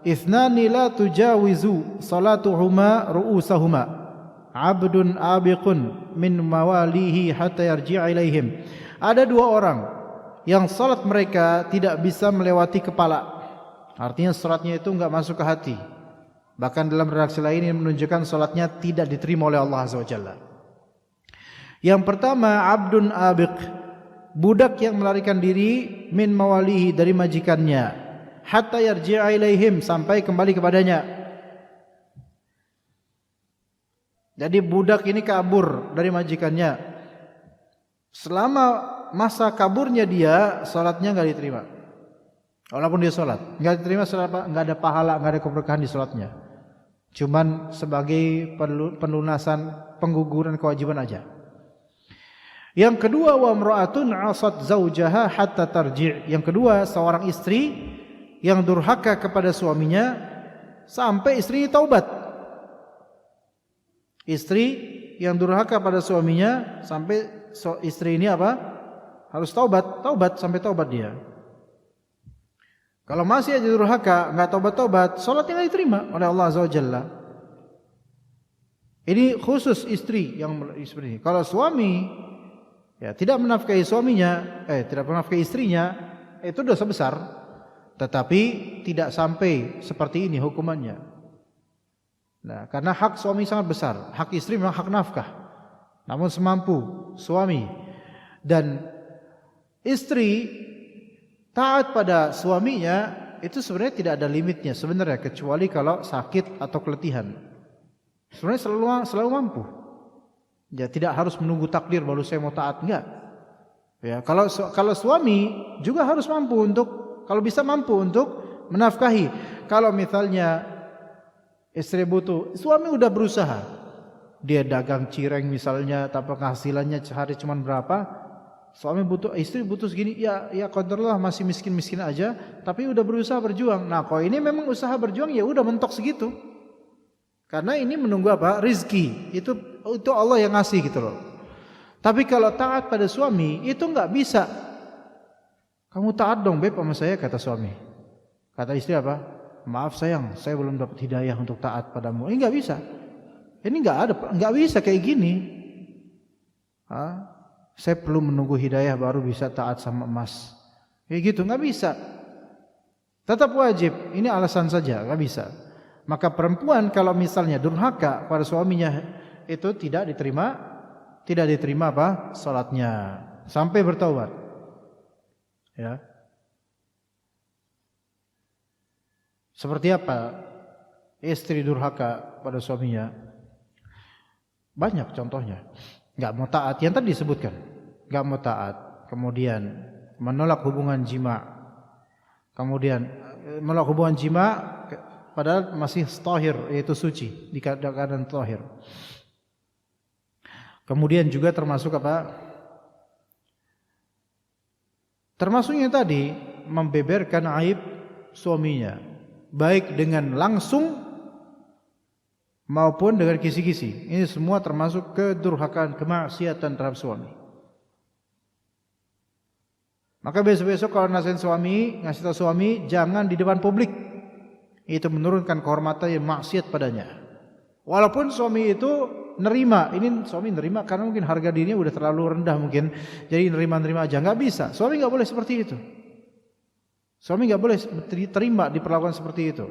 "Ithnani la tujawizu salatuhuma ru'usahuma, 'abdun abiqun min mawalihi hatta yarji'a ilaihim." Ada 2 orang yang salat mereka tidak bisa melewati kepala. Artinya salatnya itu enggak masuk ke hati. Bahkan dalam redaksi lain yang menunjukkan salatnya tidak diterima oleh Allah Azza wa Jalla. Yang pertama, abdun abiq, budak yang melarikan diri min mawalihi, dari majikannya, hatta yarji'a ilaihim, sampai kembali kepadanya. Jadi budak ini kabur dari majikannya. Selama masa kaburnya dia, salatnya enggak diterima. Walaupun dia salat, enggak diterima, enggak ada pahala, enggak ada keberkahan di salatnya. Cuman sebagai pelunasan pengguguran kewajiban aja. Yang kedua, wa imra'atun 'asat zaujaha hatta tarji'. Yang kedua, seorang istri yang durhaka kepada suaminya sampai istrinya taubat. Istri yang durhaka pada suaminya sampai istri ini apa? Harus taubat sampai taubat dia. Kalau masih aja durhaka, enggak taubat-taubat, salatnya enggak diterima oleh Allah Azza wa Jalla. Ini khusus istri yang seperti ini. Kalau suami ya tidak menafkahi suaminya, tidak menafkahi istrinya, itu dosa besar. Tetapi tidak sampai seperti ini hukumannya. Nah, karena hak suami sangat besar, hak istri memang hak nafkah. Namun semampu suami dan istri taat pada suaminya itu sebenarnya tidak ada limitnya sebenarnya, kecuali kalau sakit atau keletihan. Sebenarnya selalu mampu. Ya, tidak harus menunggu takdir baru saya mau taat, enggak. Ya, kalau suami juga harus mampu untuk, kalau bisa mampu untuk menafkahi. Kalau misalnya istri butuh, suami udah berusaha. Dia dagang cireng misalnya, tapi penghasilannya sehari cuma berapa? Suami butuh, istri butuh segini, ya kontrollah, masih miskin-miskin aja, tapi udah berusaha berjuang. Nah, kalau ini memang usaha berjuang, ya udah mentok segitu. Karena ini menunggu apa? Rizki. Itu Allah yang ngasih gitu loh. Tapi kalau taat pada suami itu enggak bisa. Kamu taat dong beb sama saya, kata suami. Kata istri apa? Maaf sayang, saya belum dapat hidayah untuk taat padamu. Ini enggak bisa. Ini enggak bisa kayak gini. Saya perlu menunggu hidayah baru bisa taat sama emas. Kayak gitu enggak bisa. Tetap wajib. Ini alasan saja, enggak bisa. Maka perempuan kalau misalnya durhaka pada suaminya itu tidak diterima apa? Salatnya sampai bertaubat. Ya. Seperti apa istri durhaka pada suaminya? Banyak contohnya. Enggak mau taat yang tadi disebutkan. Enggak mau taat, kemudian menolak hubungan jima. Kemudian menolak hubungan jima padahal masih tahir, yaitu suci, di keadaan tahir. Kemudian juga termasuk apa? Termasuknya tadi membeberkan aib suaminya, baik dengan langsung maupun dengan kisi-kisi. Ini semua termasuk kedurhakaan, kemaksiatan terhadap suami. Maka besok-besok kalau nasihat suami, ngasih tahu suami, jangan di depan publik. Itu menurunkan kehormatan yang maksiat padanya. Walaupun suami itu nerima, ini suami nerima karena mungkin harga dirinya udah terlalu rendah mungkin, jadi nerima aja, nggak bisa. Suami nggak boleh seperti itu. Suami nggak boleh terima diperlakukan seperti itu.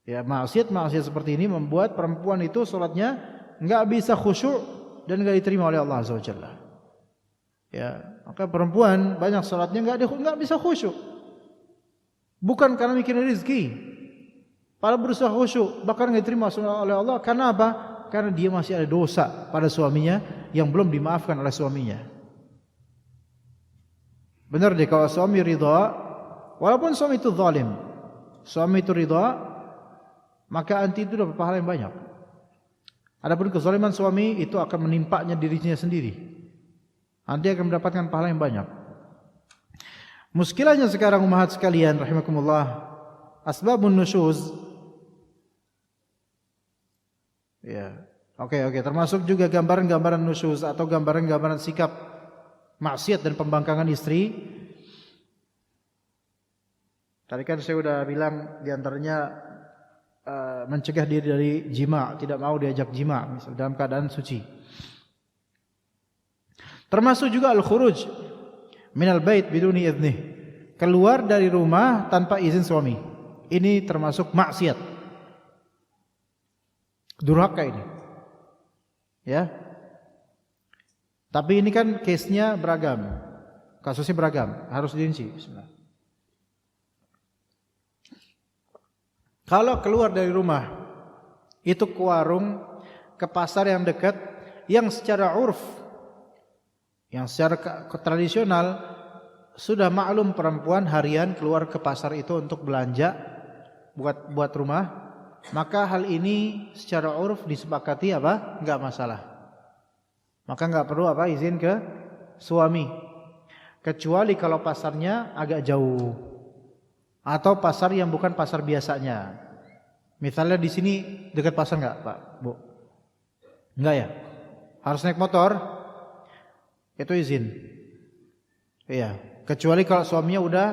Ya, maksiat seperti ini membuat perempuan itu sholatnya nggak bisa khusyuk dan nggak diterima oleh Allah Azza wa Jalla. Ya, maka perempuan banyak sholatnya nggak bisa khusyuk. Bukan karena mikirin rezeki, pada berusaha khusyuk, bahkan nggak diterima oleh Allah. Karena apa? Karena dia masih ada dosa pada suaminya yang belum dimaafkan oleh suaminya. Benar deh kalau suami ridha, walaupun suami itu zalim, suami itu ridha, maka anti itu dapat pahala yang banyak. Adapun kezaliman suami itu akan menimpanya dirinya sendiri. Anti akan mendapatkan pahala yang banyak. Muskilahnya sekarang ummahat sekalian rahimakumullah, asbabun nusyuz. Ya. Oke, termasuk juga gambaran-gambaran nusyuz atau gambaran-gambaran sikap maksiat dan pembangkangan istri. Tadi kan saya sudah bilang diantaranya mencegah diri dari jima, tidak mau diajak jima misalnya dalam keadaan suci. Termasuk juga al-khuruj minal bait biduni idnih, keluar dari rumah tanpa izin suami. Ini termasuk maksiat, durhaka ini. Ya. Tapi ini kan case-nya beragam. Kasusnya beragam, harus dirinci. Bismillah. Kalau keluar dari rumah itu ke warung, ke pasar yang dekat, yang secara urf, yang secara tradisional sudah maklum perempuan harian keluar ke pasar itu untuk belanja buat rumah, maka hal ini secara urf disepakati apa? Enggak masalah. maka nggak perlu izin ke suami. Kecuali kalau pasarnya agak jauh atau pasar yang bukan pasar biasanya. Misalnya di sini dekat pasar nggak, Pak, Bu? Nggak ya? Harus naik motor? Itu izin. Iya. Kecuali kalau suaminya udah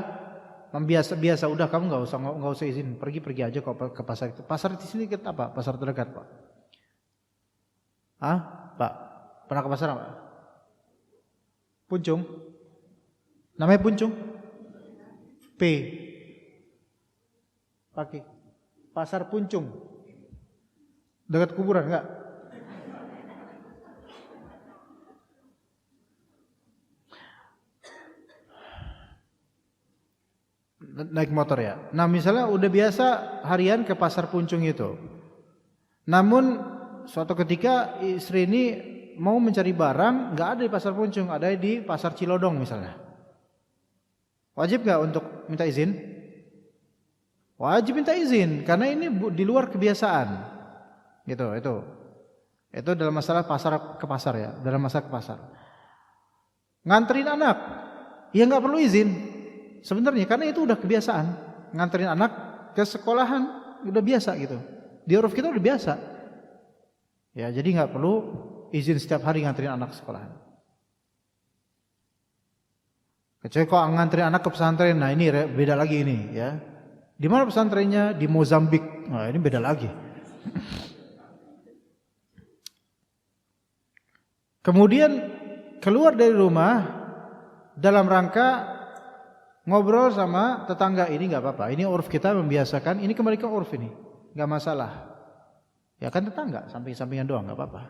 biasa, udah kamu nggak usah izin, pergi aja kok ke pasar itu. Pasar di sini kita apa? Pasar terdekat, Pak. Pak, pernah ke pasar apa? Puncung. Namanya Puncung. Pakai pasar Puncung. Dekat kuburan enggak? Naik motor ya. Nah, misalnya udah biasa harian ke pasar Puncung itu. Namun suatu ketika istri ini mau mencari barang, enggak ada di pasar Puncung, ada di pasar Cilodong misalnya. Wajib enggak untuk minta izin? Wajib minta izin karena ini di luar kebiasaan. Gitu, itu. Itu dalam masalah ke pasar ya, dalam masalah ke pasar. Nganterin anak, ya enggak perlu izin. Sebenarnya karena itu udah kebiasaan. Nganterin anak ke sekolahan udah biasa gitu. Di uruf kita udah biasa. Ya, jadi enggak perlu izin setiap hari nganterin anak ke sekolahan. Kecuali kok nganterin anak ke pesantren, nah ini beda lagi ini ya. Di mana pesantrennya? Di Mozambik. Nah, ini beda lagi. Kemudian keluar dari rumah dalam rangka ngobrol sama tetangga, ini enggak apa-apa. Ini uruf kita membiasakan, ini kembali ke uruf ini. Enggak masalah. Ya kan tetangga, samping-sampingan doang, enggak apa-apa.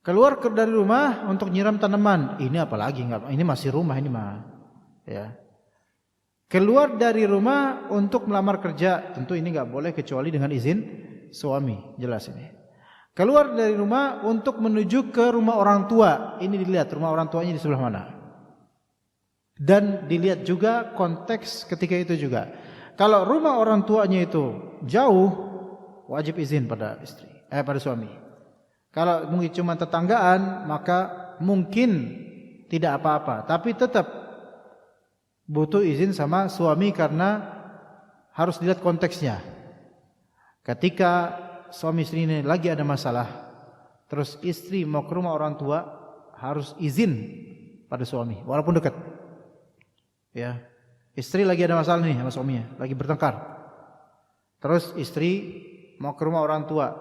Keluar dari rumah untuk nyiram tanaman, ini apalagi enggak, ini masih rumah ini mah. Ya. Keluar dari rumah untuk melamar kerja, tentu ini enggak boleh kecuali dengan izin suami, jelas ini. Keluar dari rumah untuk menuju ke rumah orang tua, ini dilihat rumah orang tuanya di sebelah mana. Dan dilihat juga konteks ketika itu juga. Kalau rumah orang tuanya itu jauh, wajib izin pada pada suami. Kalau mungkin cuma tetanggaan, maka mungkin tidak apa-apa, tapi tetap butuh izin sama suami karena harus dilihat konteksnya. Ketika suami istri ini lagi ada masalah, terus istri mau ke rumah orang tua, harus izin pada suami, walaupun dekat. Ya, istri lagi ada masalah nih sama suaminya, lagi bertengkar. Terus istri mau ke rumah orang tua,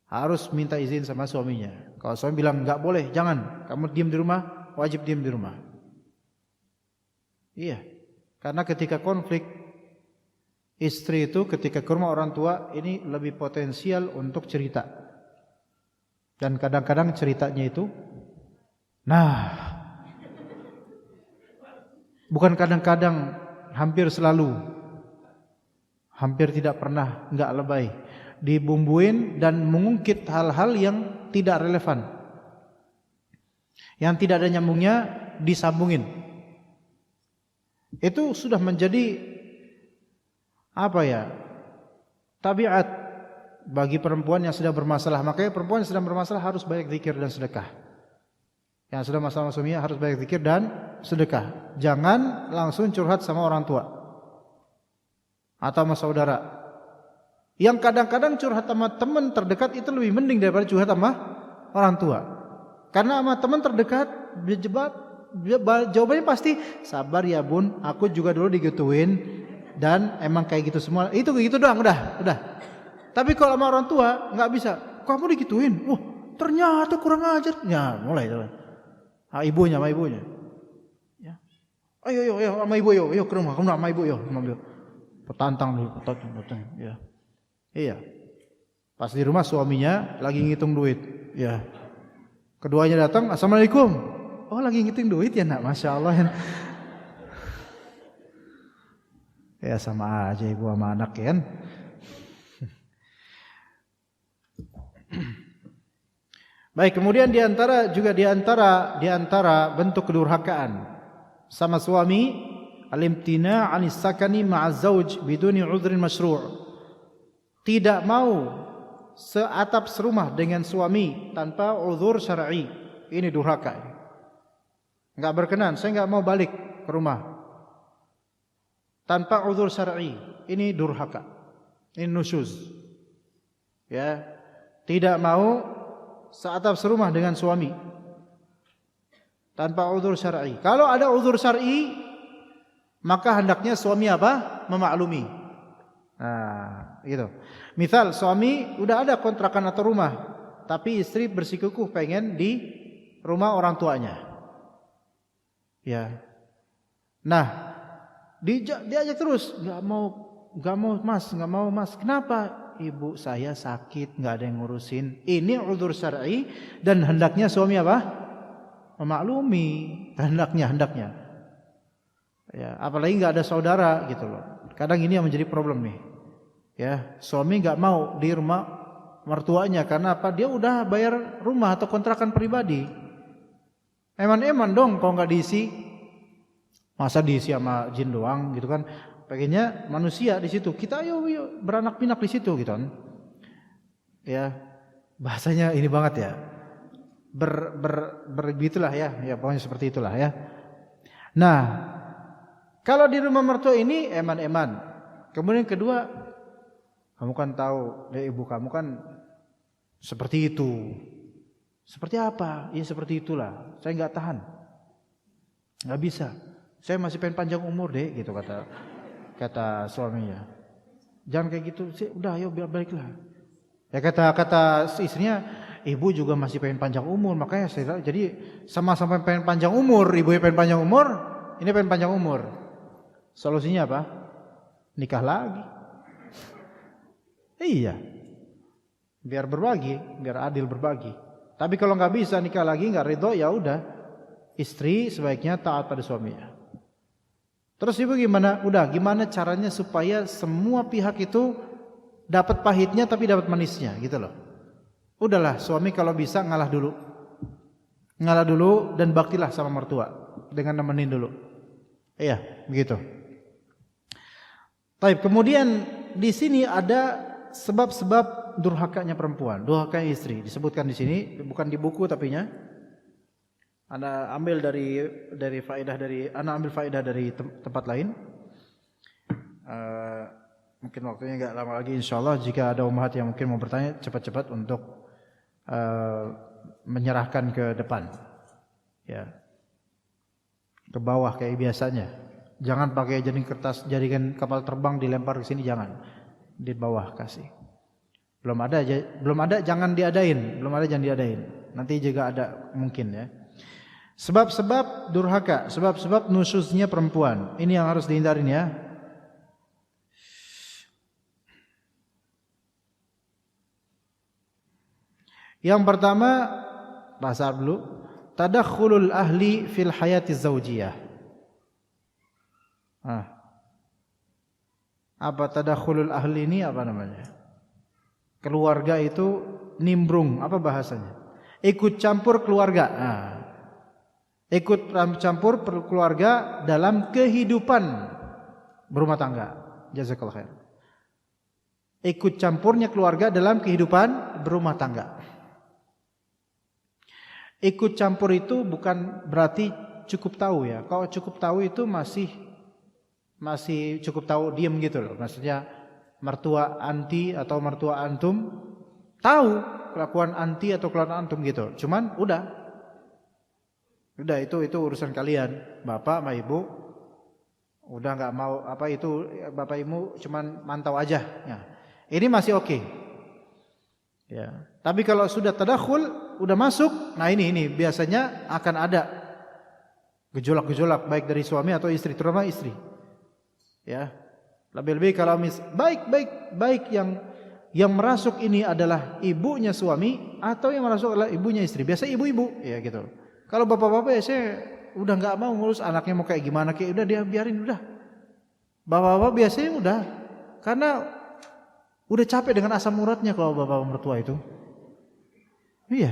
harus minta izin sama suaminya. Kalau suami bilang enggak boleh, jangan, kamu diam di rumah, wajib diam di rumah. Iya, karena ketika konflik istri itu ketika ke rumah orang tua ini lebih potensial untuk cerita. Dan kadang-kadang ceritanya itu, bukan kadang-kadang, hampir selalu, hampir tidak pernah enggak lebay, dibumbuin dan mengungkit hal-hal yang tidak relevan, yang tidak ada nyambungnya, disambungin. Itu sudah menjadi tabiat bagi perempuan yang sedang bermasalah. Makanya perempuan yang sedang bermasalah harus banyak zikir dan sedekah. Yang sudah masalah suaminya harus banyak zikir dan sedekah. Jangan langsung curhat sama orang tua atau sama saudara. Yang kadang-kadang curhat sama teman terdekat itu lebih mending daripada curhat sama orang tua. Karena sama teman terdekat jawabannya pasti, sabar ya bun, aku juga dulu digituin dan emang kayak gitu semua. Itu gitu doang, udah. Tapi kalau sama orang tua nggak bisa. Kamu digituin, wah ternyata kurang ajar. Ya mulai. Ibunya. Ya. Ayo sama ibu yuk ke rumah, kamu sama ibu yuk. Petantang dulu. Ya. Iya. Pas di rumah suaminya lagi ngitung duit. Ya. Keduanya datang, assalamualaikum. Oh lagi ngitung duit ya nak, masya Allah. Ya sama aja ibu sama anak kan. Baik, kemudian di antara bentuk kedurhakaan sama suami, al-imtina' 'anis sakani ma'a zauj biduni 'udhrin masyru'. Tidak mau seatap serumah dengan suami tanpa uzur syar'i, ini durhaka. Enggak berkenan, saya enggak mau balik ke rumah tanpa uzur syar'i, ini durhaka. Ini nusyuz. Ya, tidak mau seatap serumah dengan suami tanpa uzur syar'i. Kalau ada uzur syar'i, maka hendaknya suami apa? Memaklumi. Nah, gitu. Misal suami udah ada kontrakan atau rumah, tapi istri bersikukuh pengen di rumah orang tuanya. Ya. Nah, diajak terus, nggak mau mas. Kenapa? Ibu saya sakit, nggak ada yang ngurusin. Ini uzur syar'i dan hendaknya suami apa? Memaklumi. Hendaknya. Ya, apalagi nggak ada saudara gitu loh. Kadang ini yang menjadi problem nih. Ya, suami nggak mau di rumah mertuanya karena apa? Dia udah bayar rumah atau kontrakan pribadi. Eman-eman dong kalau nggak diisi. Masa diisi sama jin doang gitu kan? Pengennya manusia di situ. Kita ayo beranak pinak di situ gitu kan? Ya, bahasanya ini banget ya. Begitulah ya. Ya pokoknya seperti itulah ya. Nah, kalau di rumah mertua ini eman-eman. Kemudian kedua, kamu kan tahu, ibu kamu kan seperti itu. Seperti apa? Ya seperti itulah. Saya nggak tahan, nggak bisa. Saya masih pengen panjang umur deh, gitu kata suaminya. Jangan kayak gitu. Udah, ayo baliklah. Ya kata istrinya, ibu juga masih pengen panjang umur, makanya saya jadi sama-sama pengen panjang umur. Ibunya pengen panjang umur, ini pengen panjang umur. Solusinya apa? Nikah lagi. Iya, biar berbagi, biar adil berbagi. Tapi kalau nggak bisa nikah lagi, nggak ridho, ya udah, istri sebaiknya taat pada suaminya. Terus ibu gimana? Udah, gimana caranya supaya semua pihak itu dapat pahitnya tapi dapat manisnya, gitu loh. Udahlah, suami kalau bisa ngalah dulu dan baktilah sama mertua dengan nemenin dulu. Iya, begitu. Baik, kemudian di sini ada sebab-sebab durhakanya perempuan, durhakanya istri. Disebutkan di sini, bukan di buku tapinya. Ana ambil dari faedah dari tempat lain. Mungkin waktunya enggak lama lagi insyaallah. Jika ada ummahat yang mungkin mau bertanya, cepat-cepat untuk menyerahkan ke depan. Ya. Ke bawah kayak biasanya. Jangan pakai jaring kertas, jadikan kapal terbang dilempar ke sini, jangan. Di bawah kasih. Belum ada jangan diadain, Nanti juga ada mungkin ya. Sebab-sebab durhaka, sebab-sebab nusyuznya perempuan. Ini yang harus dihindarin ya. Yang pertama, bahasa dulu, tadakhulul ahli fil hayati zaujiyah. Apa tadakhulul ahli ini apa namanya? Keluarga itu nimbrung, apa bahasanya? Ikut campur keluarga. Ikut campur keluarga dalam kehidupan berumah tangga. Jazakallahu khair. Ikut campurnya keluarga dalam kehidupan berumah tangga. Ikut campur itu bukan berarti cukup tahu ya. Kalau cukup tahu itu masih cukup tahu diam gitu loh. Maksudnya mertua anti atau mertua antum tahu kelakuan anti atau kelakuan antum gitu. Cuman udah itu urusan kalian, bapak sama ibu. Udah nggak mau apa itu, bapak ibu cuman mantau aja. Ya. Ini masih oke. Ya. Tapi kalau sudah tadakhul, udah masuk, nah ini biasanya akan ada gejolak-gejolak baik dari suami atau istri, terutama istri. Ya, lebih-lebih kalau baik yang merasuk ini adalah ibunya suami atau yang merasuk adalah ibunya istri. Biasa ibu-ibu, ya gitu. Kalau bapak-bapak ya saya udah nggak mau ngurus anaknya mau kayak gimana, kayak udah dia biarin udah. Bapak-bapak biasanya udah, karena udah capek dengan asam uratnya kalau bapak mertua itu. Iya,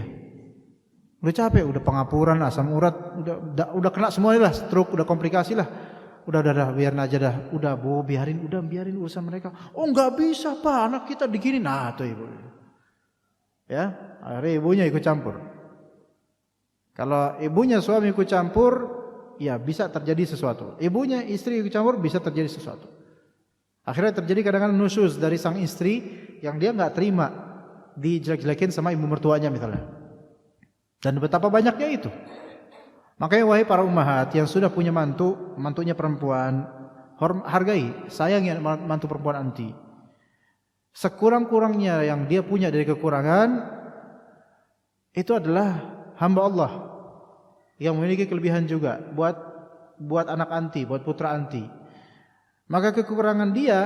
udah capek, udah pengapuran, asam urat, udah kena semuanya lah, stroke, udah komplikasi lah. Udah biarin aja dah. Udah Bu, biarin urusan mereka. Oh nggak bisa Pak, anak kita digini. Nah tuh ibu. Ya, akhirnya ibunya ikut campur. Kalau ibunya suami ikut campur, ya bisa terjadi sesuatu. Ibunya istri ikut campur, bisa terjadi sesuatu. Akhirnya terjadi kadang-kadang nusyuz dari sang istri yang dia nggak terima dijelek-jelekin sama ibu mertuanya misalnya. Dan betapa banyaknya itu. Makanya wahai para ummahat yang sudah punya mantunya perempuan, hargai, sayangi mantu perempuan anti. Sekurang-kurangnya yang dia punya dari kekurangan itu adalah hamba Allah yang memiliki kelebihan juga buat anak anti, buat putra anti. Maka kekurangan dia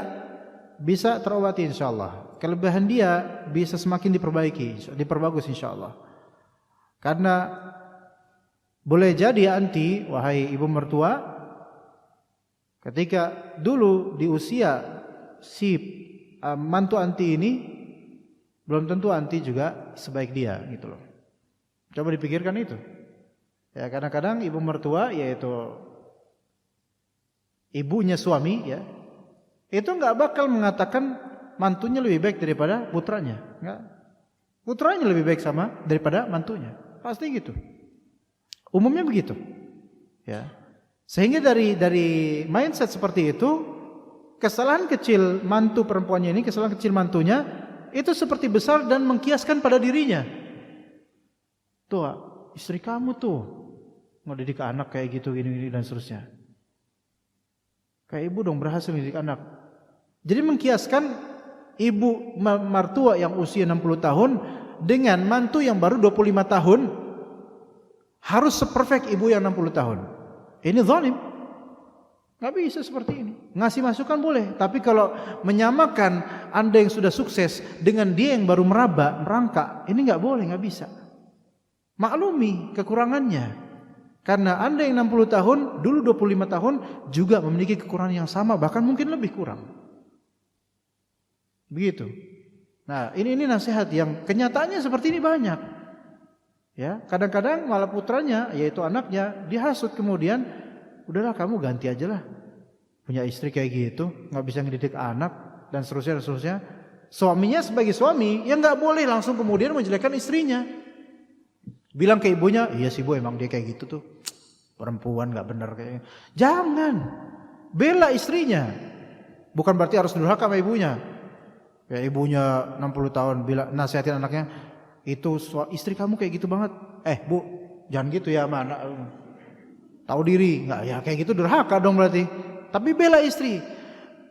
bisa terobati insyaallah. Kelebihan dia bisa semakin diperbagus insyaallah. Karena boleh jadi anti, wahai ibu mertua, ketika dulu di usia si mantu anti ini belum tentu anti juga sebaik dia gitu loh. Coba dipikirkan itu. Ya, kadang-kadang ibu mertua yaitu ibunya suami ya, itu enggak bakal mengatakan mantunya lebih baik daripada putranya, enggak. Putranya lebih baik sama daripada mantunya. Pasti gitu. Umumnya begitu. Ya. Sehingga dari mindset seperti itu, kesalahan kecil mantu perempuannya ini, kesalahan kecil mantunya itu seperti besar dan mengkiaskan pada dirinya. Tuh, istri kamu tuh ngedidik anak kayak gitu gini dan seterusnya. Kayak ibu dong berhasil ngedidik anak. Jadi mengkiaskan ibu mertua yang usia 60 tahun dengan mantu yang baru 25 tahun harus seperfect ibu yang 60 tahun. Ini zalim. Nggak bisa seperti ini. Ngasih masukan boleh, tapi kalau menyamakan Anda yang sudah sukses dengan dia yang baru merangkak, ini nggak boleh, nggak bisa. Maklumi kekurangannya. Karena Anda yang 60 tahun, dulu 25 tahun juga memiliki kekurangan yang sama, bahkan mungkin lebih kurang. Begitu. Nah, ini nasihat yang kenyataannya seperti ini banyak. Ya, kadang-kadang malah putranya, yaitu anaknya, dihasut kemudian, udahlah kamu ganti aja lah. Punya istri kayak gitu, nggak bisa ngedidik anak dan seterusnya. Suaminya sebagai suami, ya nggak boleh langsung kemudian menjelekkan istrinya. Bilang ke ibunya, iya sih bu, emang dia kayak gitu tuh, perempuan nggak benar kayaknya. Jangan bela istrinya. Bukan berarti harus durhaka sama ibunya. Ya ibunya 60 tahun bilang nasihatin anaknya, itu istri kamu kayak gitu banget. Bu, jangan gitu ya sama anak. Tahu diri, nggak ya kayak gitu durhaka dong berarti. Tapi bela istri.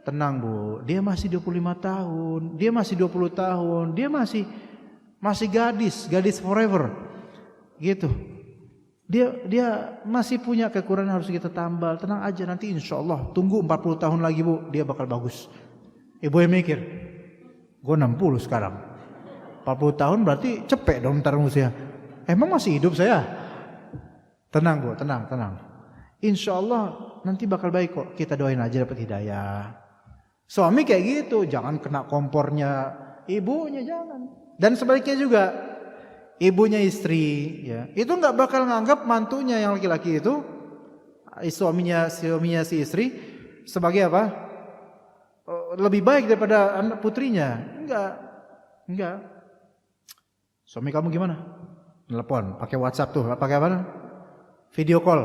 Tenang bu, dia masih 25 tahun, dia masih 20 tahun, dia masih gadis forever. Gitu. Dia masih punya kekurangan harus kita tambal. Tenang aja nanti insya Allah tunggu 40 tahun lagi bu, dia bakal bagus. Ibu yang mikir, gue 60 sekarang. 40 tahun berarti cepet dong ntar usia. Emang masih hidup saya? Tenang bu, tenang. Insya Allah nanti bakal baik kok. Kita doain aja dapat hidayah. Suami kayak gitu, jangan kena kompornya ibunya, jangan. Dan sebaliknya juga, ibunya istri, ya itu nggak bakal nganggap mantunya yang laki-laki itu, suaminya si istri sebagai apa? Lebih baik daripada anak putrinya. Enggak. Suami kamu gimana? Telepon, pakai WhatsApp tuh, pakai apa? Video call.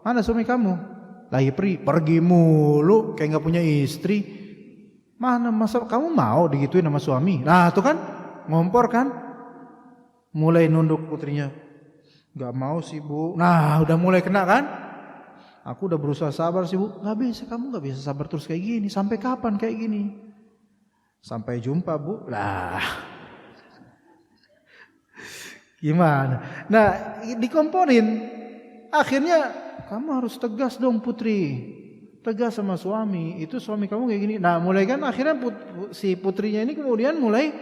Mana suami kamu? Lagi pergi mulu, kayak nggak punya istri. Mana masa kamu mau digituin sama suami? Nah, tuh kan ngompor kan? Mulai nunduk putrinya. Nggak mau sih bu. Nah, udah mulai kena kan? Aku udah berusaha sabar sih bu. Nggak bisa, kamu nggak bisa sabar terus kayak gini. Sampai kapan kayak gini? Sampai jumpa bu. Lah. Gimana? Nah, dikomporin. Akhirnya kamu harus tegas dong putri, tegas sama suami. Itu suami kamu kayak gini. Nah, mulai kan akhirnya si putrinya ini kemudian mulai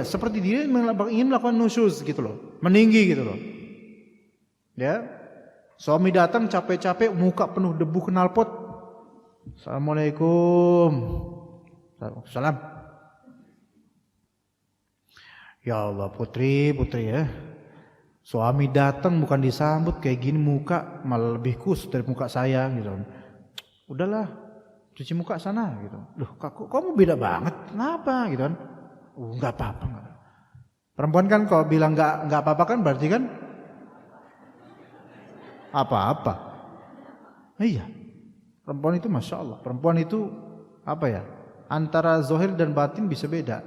seperti dia ingin melakukan nusyuz gitu loh, meninggi gitu loh. Ya, suami datang capek-capek, muka penuh debu knalpot. Assalamualaikum. Salam. Ya Allah, putri ya. Suami datang bukan disambut kayak gini, muka malah lebih kusut dari muka saya gitu. Udahlah, cuci muka sana gitu. Loh, kamu beda banget. Kenapa gitu kan? Enggak apa-apa. Perempuan kan kalau bilang nggak apa-apa kan berarti kan apa-apa. Iya. Perempuan itu masya Allah. Perempuan itu apa ya? Antara zahir dan batin bisa beda.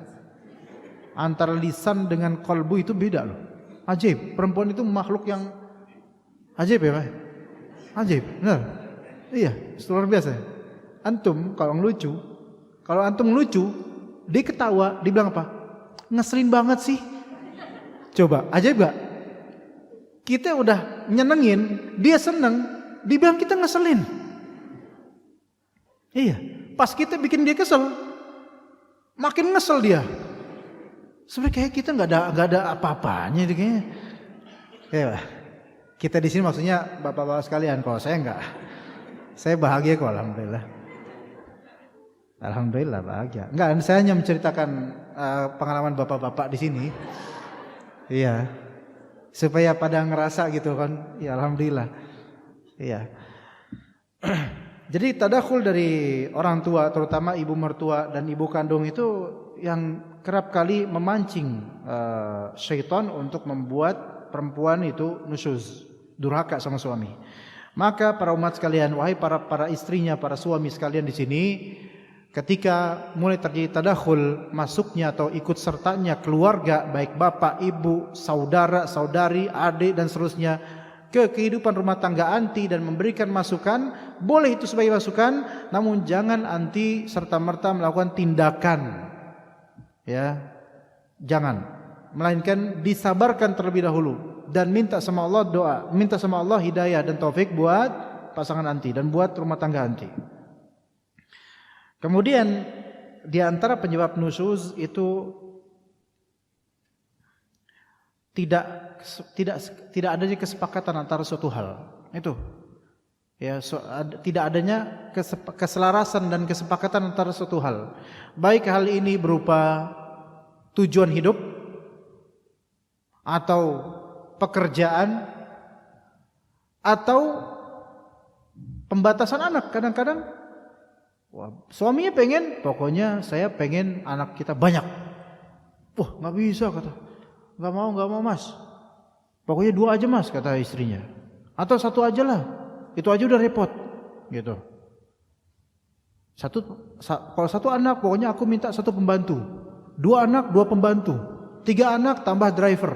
Antara lisan dengan kalbu itu beda loh. Ajaib. Perempuan itu makhluk yang ajaib ya Pak? Ajaib. Benar. Iya. Luar biasa. Antum kalau ngelucu, kalau antum ngelucu, dia ketawa, dia bilang apa? Ngeselin banget sih. Coba, ajaib gak? Kita udah nyenengin, dia seneng, dibilang kita ngeselin. Iya, pas kita bikin dia kesel, makin ngesel dia. Sebenarnya kayak kita nggak ada apa-apanya, kayaknya. Ya, kita di sini maksudnya bapak-bapak sekalian. Kalau saya nggak, saya bahagia kok, alhamdulillah. Alhamdulillah bahagia. Enggak, saya hanya menceritakan pengalaman bapak-bapak di sini. Iya. Supaya pada ngerasa gitu kan. Ya alhamdulillah. Iya. Jadi tadakhul dari orang tua, terutama ibu mertua dan ibu kandung itu yang kerap kali memancing syaitan untuk membuat perempuan itu nusyuz, durhaka sama suami. Maka para umat sekalian, wahai para istrinya, para suami sekalian di sini, ketika mulai terjadi tadakhul, masuknya atau ikut sertanya keluarga, baik bapak, ibu, saudara, saudari, adik dan seterusnya ke kehidupan rumah tangga anti dan memberikan masukan, boleh itu sebagai masukan, namun jangan anti serta-merta melakukan tindakan. Ya. Jangan, melainkan disabarkan terlebih dahulu dan minta sama Allah doa, minta sama Allah hidayah dan taufik buat pasangan anti dan buat rumah tangga anti. Kemudian di antara penyebab nusyuz itu tidak adanya kesepakatan antara suatu hal. Itu. Ya, tidak adanya keselarasan dan kesepakatan antara suatu hal. Baik hal ini berupa tujuan hidup atau pekerjaan atau pembatasan anak. Kadang-kadang suaminya pengen, pokoknya saya pengen anak kita banyak. Wah, nggak bisa kata, nggak mau mas. Pokoknya 2 aja mas kata istrinya. Atau 1 aja lah, itu aja udah repot, gitu. Kalau 1 anak, pokoknya aku minta 1 pembantu. 2 anak, 2 pembantu. 3 anak tambah driver.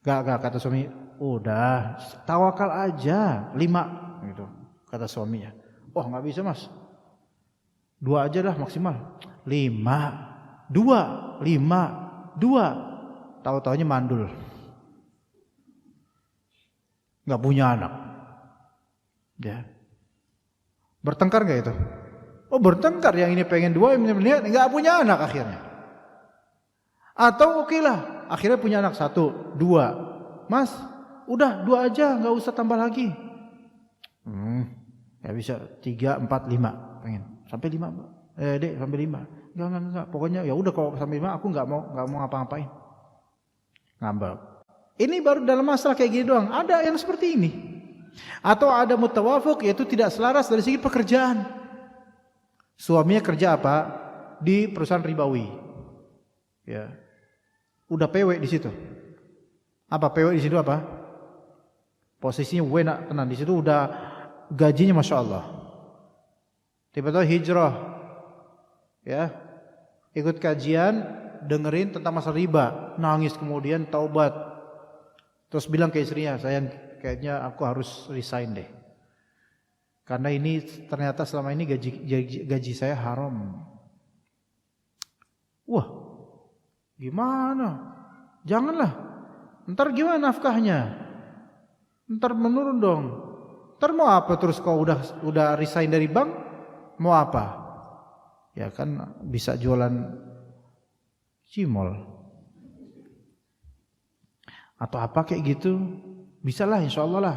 Gak kata suami. Udah, tawakal aja 5, gitu. Kata suaminya. Oh nggak bisa mas, 2 aja lah maksimal. 5, 2, 5, 2. Tahu-taunya mandul, nggak punya anak. Ya, bertengkar nggak itu? Oh bertengkar, yang ini pengen 2, yang ini nggak punya anak akhirnya. Atau oke lah, akhirnya punya anak 1, 2. Mas, udah 2 aja, nggak usah tambah lagi. Ya bisa 3, 4, 5 pengen. Sampai 5, Dek, sampai 5. Enggak. Pokoknya ya udah kalau sampai 5 aku enggak mau ngapa-ngapain. Ngambek. Ini baru dalam masalah kayak gini doang. Ada yang seperti ini. Atau ada mutawafuk, yaitu tidak selaras dari segi pekerjaan. Suaminya kerja apa? Di perusahaan ribawi. Ya. Udah PW di situ. Apa PW di situ apa? Posisinya enak tenan, di situ udah gajinya masya Allah. Tiba-tiba hijrah, ya, ikut kajian, dengerin tentang masalah riba, nangis kemudian taubat, terus bilang ke istrinya, sayang, kayaknya aku harus resign deh, karena ini ternyata selama ini gaji saya haram. Wah, gimana? Janganlah. Ntar gimana nafkahnya? Ntar menurun dong. Ntar mau apa terus kau udah resign dari bank, mau apa? Ya kan bisa jualan cimol atau apa kayak gitu, bisa lah insya Allah lah.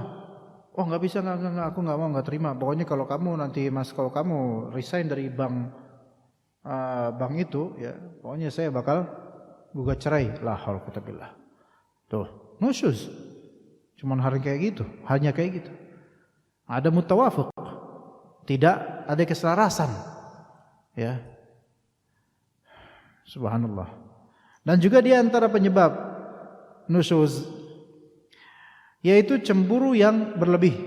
Oh nggak bisa, nggak, aku nggak mau, nggak terima. Pokoknya kalau kamu nanti mas, kalau kamu resign dari bank itu, ya pokoknya saya bakal gugat cerai. La haul quwwata billah. Tuh, nusyuz. Cuman hari kayak gitu, hanya kayak gitu. Ada mutawafuk, tidak ada keselarasan, ya. Subhanallah. Dan juga di antara penyebab nusyuz yaitu cemburu yang berlebih.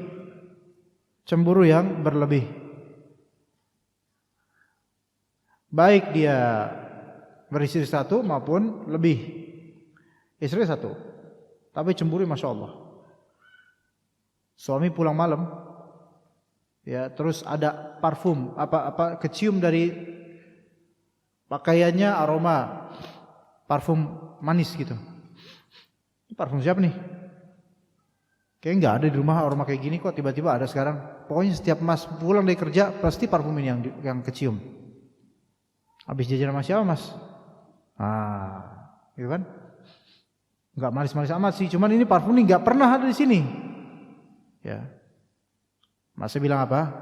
Cemburu yang berlebih. Baik dia beristri satu maupun lebih. Istri satu, tapi cemburu, Masya Allah. Suami pulang malam, ya, terus ada parfum kecium dari pakaiannya, aroma parfum manis gitu. Parfum siapa nih? Kayaknya nggak ada di rumah aroma kayak gini kok, tiba-tiba ada sekarang. Pokoknya setiap Mas pulang dari kerja pasti parfum ini yang kecium. Habis jajan sama siapa, Mas? Gitu kan? Nggak manis-manis amat sih, cuman ini parfum ini nggak pernah ada di sini. Ya, Mas bilang apa?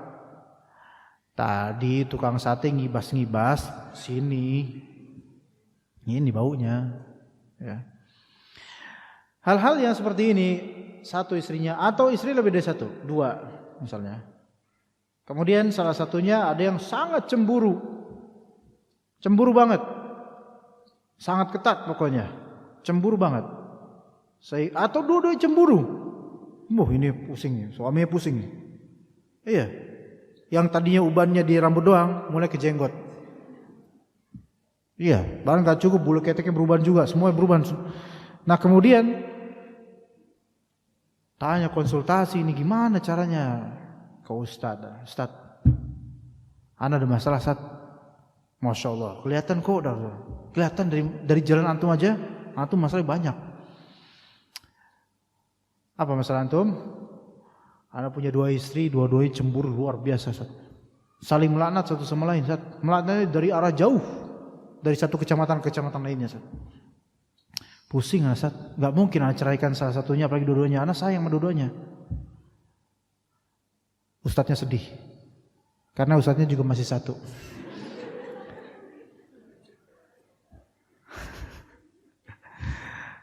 Tadi tukang sate ngibas-ngibas sini, ini baunya. Ya. Hal-hal yang seperti ini, satu istrinya atau istri lebih dari satu, dua misalnya. Kemudian salah satunya ada yang sangat cemburu banget, sangat ketat pokoknya, cemburu banget. Atau dua-duanya cemburu. Ini pusing, suaminya pusing. Iya, yang tadinya ubannya di rambut doang, mulai ke jenggot. Iya, bahkan gak cukup, bulu keteknya berubah juga, semua berubah. Nah kemudian tanya konsultasi, ini gimana caranya ke Ustadz? Ustadz, ana ada masalah, Ustadz. Masya Allah, kelihatan kok, kelihatan dari jalan antum aja, antum masalahnya banyak. Apa masalah antum? Ana punya dua istri, dua-duanya cemburu luar biasa, Ustadz. Saling melaknat satu sama lain, Ustadz. Melaknatnya dari arah jauh, dari satu kecamatan ke kecamatan lainnya, Ustadz. Pusing, Ustadz. Gak mungkin ana ceraikan salah satunya, apalagi dua-duanya. Ana sayang sama dua-duanya. Ustadznya sedih, karena ustadznya juga masih satu.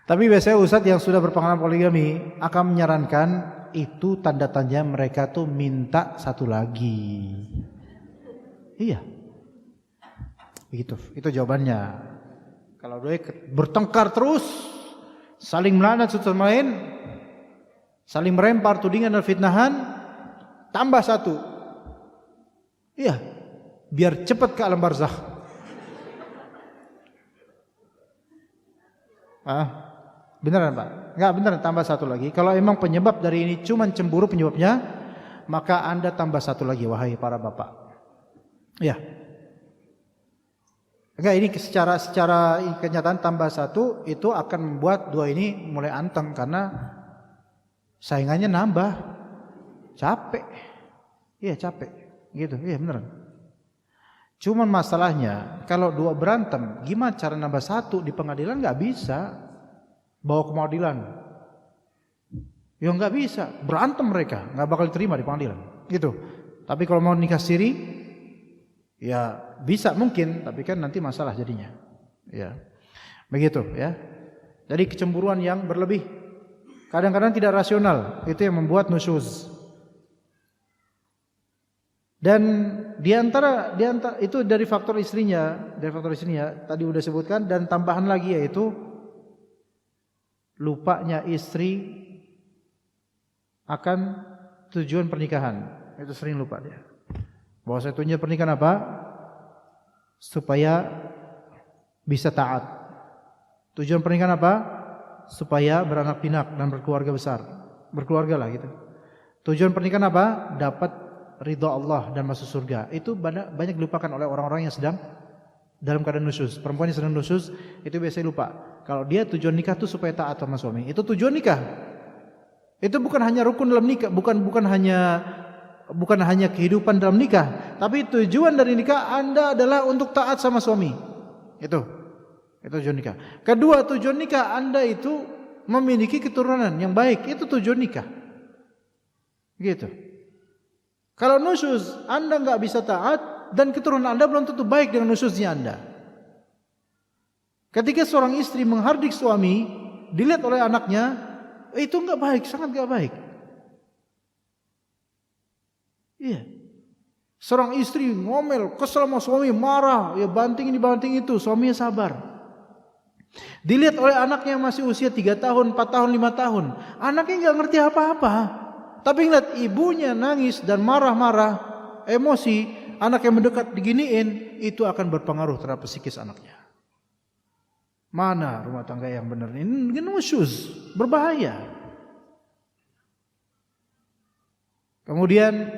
Tapi biasanya ustadz yang sudah berpengalaman poligami akan menyarankan itu tanda-tanda mereka tuh minta satu lagi. Iya, begitu. Itu jawabannya. Kalau doi bertengkar terus, saling melaknat satu sama lain, saling merempar tudingan dan fitnahan, tambah satu. Iya, biar cepat ke alam barzakh. Beneran Pak? Enggak, beneran, tambah satu lagi. Kalau emang penyebab dari ini cuma cemburu penyebabnya, maka Anda tambah satu lagi, wahai para bapak. Ya. Enggak, ini secara kenyataan tambah satu itu akan membuat dua ini mulai anteng karena saingannya nambah. Capek. Iya, capek. Gitu. Iya, beneran. Cuman masalahnya kalau dua berantem, gimana cara nambah satu di pengadilan? Enggak bisa. Bawa ke pengadilan, ya nggak bisa, berantem mereka, nggak bakal diterima di pengadilan, gitu. Tapi kalau mau nikah siri, ya bisa mungkin, tapi kan nanti masalah jadinya, ya, begitu ya. Jadi kecemburuan yang berlebih, kadang-kadang tidak rasional, itu yang membuat nusyuz. Dan diantara itu dari faktor istrinya tadi udah sebutkan, dan tambahan lagi yaitu lupanya istri akan tujuan pernikahan. Itu sering lupa dia. Bahwa saya tujuan pernikahan apa? Supaya bisa taat. Tujuan pernikahan apa? Supaya beranak pinak dan berkeluarga besar. Berkeluarga lah gitu. Tujuan pernikahan apa? Dapat ridha Allah dan masuk surga. Itu banyak dilupakan oleh orang-orang yang sedang dalam keadaan nusyuz. Perempuan yang sedang nusyuz itu biasanya lupa. Kalau dia tujuan nikah itu supaya taat sama suami, itu tujuan nikah. Itu bukan hanya rukun dalam nikah, bukan hanya kehidupan dalam nikah, tapi tujuan dari nikah Anda adalah untuk taat sama suami. Itu tujuan nikah. Kedua, tujuan nikah Anda itu memiliki keturunan yang baik, itu tujuan nikah. Gitu. Kalau nusyuz Anda nggak bisa taat dan keturunan Anda belum tentu baik dengan nusyuznya Anda. Ketika seorang istri menghardik suami, dilihat oleh anaknya, itu enggak baik, sangat enggak baik. Iya. Seorang istri ngomel, kesel sama suami, marah, ya banting ini banting itu, suaminya sabar. Dilihat oleh anaknya yang masih usia 3 tahun, 4 tahun, 5 tahun. Anaknya nggak ngerti apa-apa. Tapi ngeliat ibunya nangis dan marah-marah, emosi, anak yang mendekat diginiin, itu akan berpengaruh terhadap psikis anaknya. Mana rumah tangga yang benar ini? Nusyuz, berbahaya. Kemudian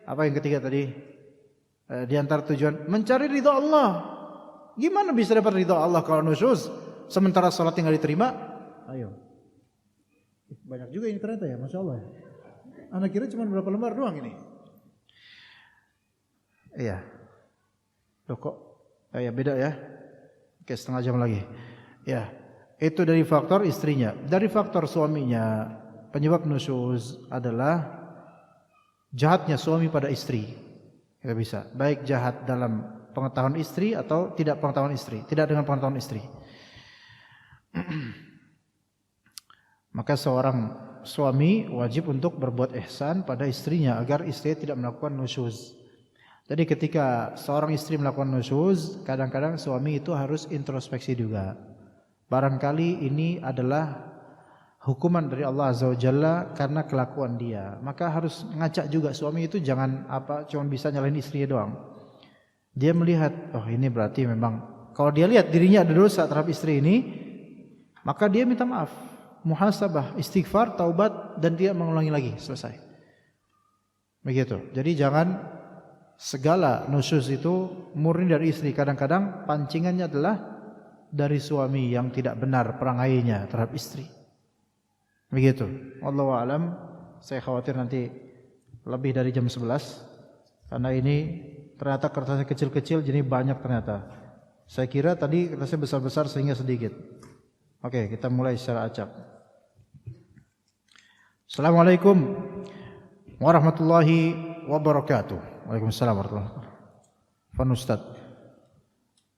apa yang ketiga tadi? Di antara tujuan mencari ridha Allah. Gimana bisa dapat ridha Allah kalau nusyuz? Sementara salat yang enggak diterima? Ayo. Banyak juga ini ternyata ya, Masya Allah. Anak kira cuma berapa lembar doang ini. Iya. Loh kok? Ya beda ya. Oke, setengah jam lagi. Ya. Itu dari faktor istrinya. Dari faktor suaminya, penyebab nusyuz adalah jahatnya suami pada istri. Kita bisa. Baik jahat dalam pengetahuan istri atau tidak pengetahuan istri. Tidak dengan pengetahuan istri. Maka seorang suami wajib untuk berbuat ihsan pada istrinya agar istri tidak melakukan nusyuz. Jadi ketika seorang istri melakukan nusyuz, kadang-kadang suami itu harus introspeksi juga. Barangkali ini adalah hukuman dari Allah Azza wa Jalla karena kelakuan dia. Maka harus ngajak juga suami itu jangan cuma bisa nyalahin istrinya doang. Dia melihat, oh ini berarti memang kalau dia lihat dirinya ada dosa terhadap istri ini, maka dia minta maaf, muhasabah, istighfar, taubat dan tidak mengulangi lagi, selesai. Begitu. Jadi jangan segala nusyuz itu murni dari istri. Kadang-kadang pancingannya adalah dari suami yang tidak benar perangainya terhadap istri. Begitu. Wallahu a'lam. Saya khawatir nanti lebih dari jam 11 karena ini ternyata kertasnya kecil-kecil jadi banyak ternyata. Saya kira tadi kertasnya besar-besar sehingga sedikit. Oke, kita mulai secara acak. Assalamualaikum warahmatullahi wabarakatuh. Waalaikumsalam warahmatullahi wabarakatuh. Fan Ustaz,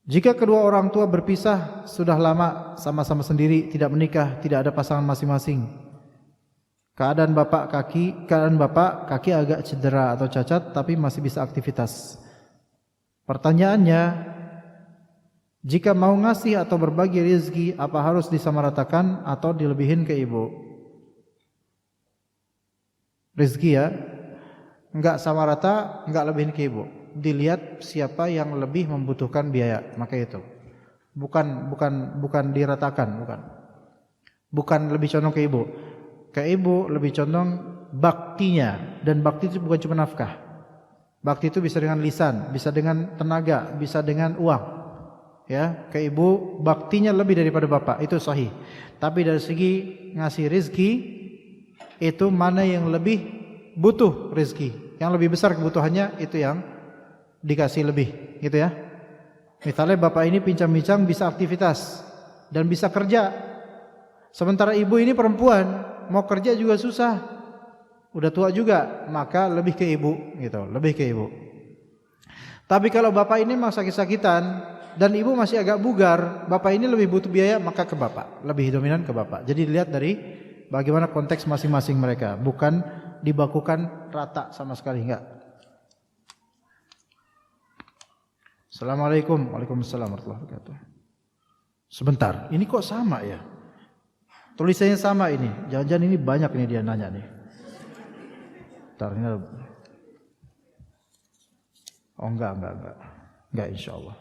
jika kedua orang tua berpisah sudah lama sama-sama sendiri, tidak menikah, tidak ada pasangan masing-masing. Keadaan bapak kaki agak cedera atau cacat tapi masih bisa aktivitas. Pertanyaannya, jika mau ngasih atau berbagi rezeki, apa harus disamaratakan atau dilebihin ke ibu? Rezeki ya, enggak sama rata, enggak lebihin ke ibu. Dilihat siapa yang lebih membutuhkan biaya, maka itu. Bukan diratakan, bukan lebih condong ke ibu. Ke ibu lebih condong baktinya, dan bakti itu bukan cuma nafkah. Bakti itu bisa dengan lisan, bisa dengan tenaga, bisa dengan uang. Ya, ke ibu baktinya lebih daripada bapak, itu sahih. Tapi dari segi ngasih rezeki, itu mana yang lebih butuh rezeki, yang lebih besar kebutuhannya, itu yang dikasih lebih, gitu ya. Misalnya bapak ini pincang-pincang bisa aktivitas dan bisa kerja, sementara ibu ini perempuan, mau kerja juga susah, udah tua juga, maka lebih ke ibu, gitu, lebih ke ibu. Tapi kalau bapak ini masih sakit-sakitan dan ibu masih agak bugar, bapak ini lebih butuh biaya, maka ke bapak, lebih dominan ke bapak. Jadi dilihat dari bagaimana konteks masing-masing mereka, bukan dibakukan rata sama sekali, enggak. Assalamualaikum. Waalaikumsalam warahmatullahi wabarakatuh. Sebentar, ini kok sama ya? Tulisannya sama ini. Jangan-jangan ini banyak ini dia nanya nih. Bentar, ini ada... Oh enggak. Enggak, insyaallah.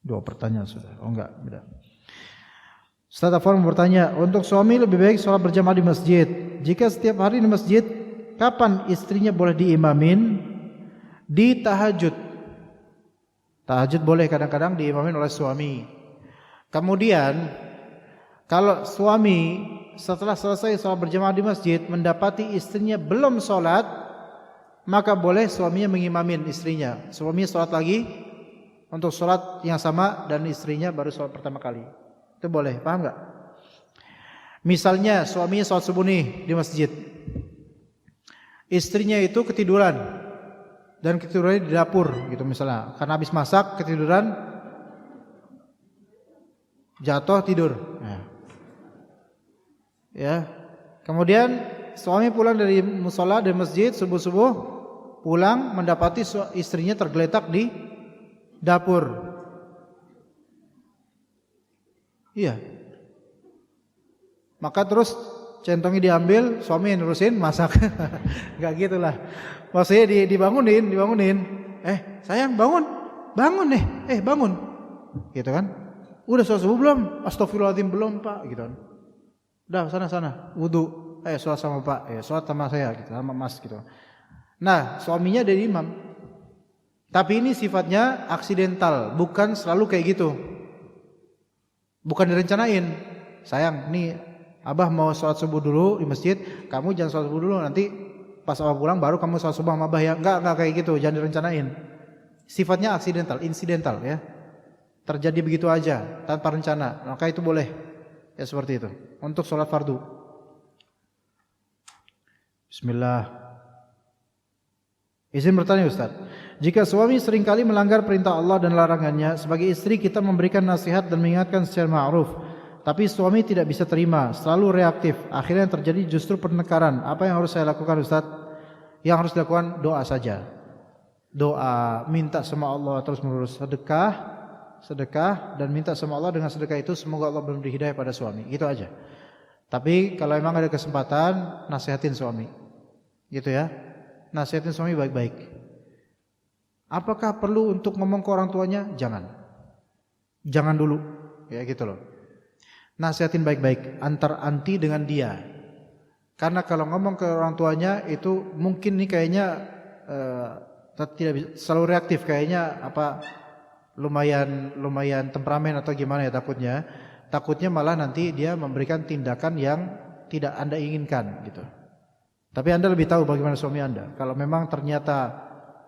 2 pertanyaan sudah. Oh enggak, beda. Ustaz Afwan bertanya, untuk suami lebih baik sholat berjamaah di masjid. Jika setiap hari di masjid, kapan istrinya boleh diimamin? Di tahajud. Tahajud boleh kadang-kadang diimamin oleh suami. Kemudian, kalau suami setelah selesai sholat berjamaah di masjid mendapati istrinya belum sholat, maka boleh suaminya mengimamin istrinya. Suaminya sholat lagi untuk sholat yang sama dan istrinya baru sholat pertama kali. Itu boleh, paham gak? Misalnya suaminya sholat subuh nih di masjid, istrinya itu ketiduran dan ketidurannya di dapur gitu misalnya, karena habis masak ketiduran, jatuh tidur. Ya, kemudian suami pulang dari musola dari masjid subuh-subuh, pulang mendapati istrinya tergeletak di dapur. Iya. Maka terus centongnya diambil, suami yang nerusin masak. Enggak gitulah. Maksudnya dibangunin. Sayang bangun nih. Bangun. Gitu kan? Udah sholat subuh belum? Astagfirullahaladzim belum Pak. Gitu kan. Udah sana wudu. Sholat sama Pak. Sholat sama saya. Gitu, sama Mas gitu. Nah suaminya dari imam. Tapi ini sifatnya aksidental. Bukan selalu kayak gitu. Bukan direncanain. Sayang nih Abah mau sholat subuh dulu di masjid, kamu jangan sholat subuh dulu, nanti pas Abah pulang baru kamu sholat subuh sama Abah ya. Enggak kayak gitu, jangan direncanain. Sifatnya aksidental, insidental ya. Terjadi begitu aja, tanpa rencana, maka itu boleh. Ya seperti itu, untuk sholat fardu. Bismillah. Izin bertanya Ustaz, jika suami seringkali melanggar perintah Allah dan larangannya, sebagai istri kita memberikan nasihat dan mengingatkan secara ma'ruf, tapi suami tidak bisa terima, selalu reaktif. Akhirnya yang terjadi justru pertengkaran. Apa yang harus saya lakukan Ustaz? Yang harus dilakukan doa saja. Doa, minta sama Allah terus menerus, sedekah dan minta sama Allah dengan sedekah itu semoga Allah memberi hidayah pada suami. Gitu aja. Tapi kalau memang ada kesempatan, nasihatin suami. Gitu ya. Nasihatin suami baik-baik. Apakah perlu untuk ngomong ke orang tuanya? Jangan dulu. Ya gitu loh. Nasihatin baik-baik antar anti dengan dia. Karena kalau ngomong ke orang tuanya itu mungkin nih kayaknya tidak bisa, selalu reaktif kayaknya lumayan temperamen atau gimana ya takutnya. Takutnya malah nanti dia memberikan tindakan yang tidak Anda inginkan gitu. Tapi Anda lebih tahu bagaimana suami Anda. Kalau memang ternyata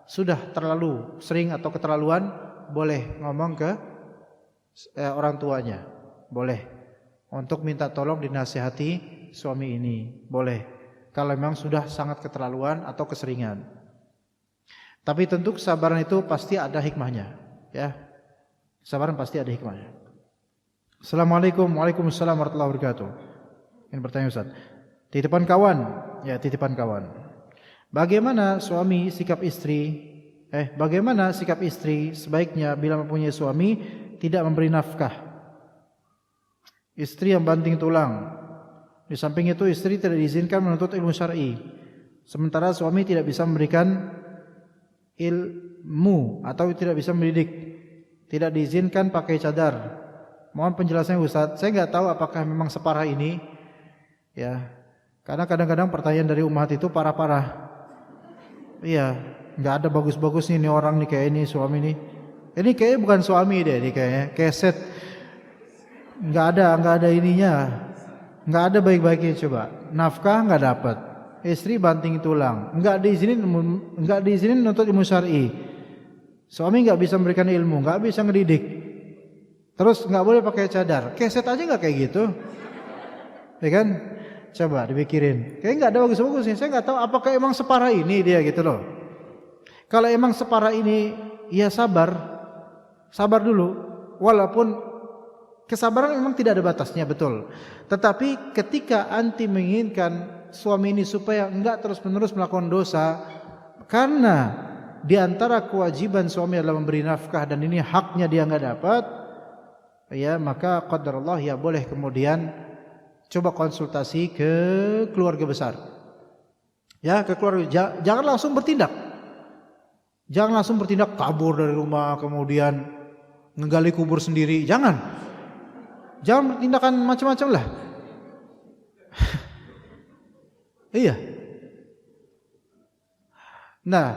sudah terlalu sering atau keterlaluan, boleh ngomong ke orang tuanya. Boleh. Untuk minta tolong dinasihati suami ini. Boleh. Kalau memang sudah sangat keterlaluan atau keseringan. Tapi tentu kesabaran itu pasti ada hikmahnya. Ya. Kesabaran pasti ada hikmahnya. Assalamualaikum. Waalaikumsalam warahmatullahi wabarakatuh. Ini bertanya Ustaz. Titipan kawan. Ya, titipan kawan. Bagaimana sikap istri sebaiknya bila mempunyai suami tidak memberi nafkah? Istri yang banting tulang. Di samping itu istri tidak diizinkan menuntut ilmu syar'i. Sementara suami tidak bisa memberikan ilmu atau tidak bisa mendidik. Tidak diizinkan pakai cadar. Mohon penjelasannya Ustaz. Saya enggak tahu apakah memang separah ini. Ya. Karena kadang-kadang pertanyaan dari umat itu parah-parah. Iya, enggak ada bagus-bagusnya nih orang nih kayak ini suami nih. Ini kayaknya bukan suami deh, ini kayaknya keset. Enggak ada ininya. Enggak ada baik-baiknya coba. Nafkah enggak dapat. Istri banting tulang. Enggak diizinin nuntut ilmu syar'i. Suami enggak bisa memberikan ilmu, enggak bisa ngedidik. Terus enggak boleh pakai cadar. Keset aja enggak kayak gitu. Ya kan? Coba dipikirin. Kayaknya enggak ada bagus-bagusnya. Saya enggak tahu apakah emang separah ini dia gitu loh. Kalau emang separah ini, ya sabar. Sabar dulu. Walaupun kesabaran memang tidak ada batasnya, betul. Tetapi ketika anti menginginkan suami ini supaya enggak terus-menerus melakukan dosa, karena di antara kewajiban suami adalah memberi nafkah dan ini haknya dia enggak dapat, ya maka qadarullah ya boleh kemudian coba konsultasi ke keluarga besar. Ya, ke keluarga. Jangan langsung bertindak. Jangan langsung bertindak kabur dari rumah kemudian ngegali kubur sendiri. Jangan bertindakan macam-macam lah. Iya. Nah,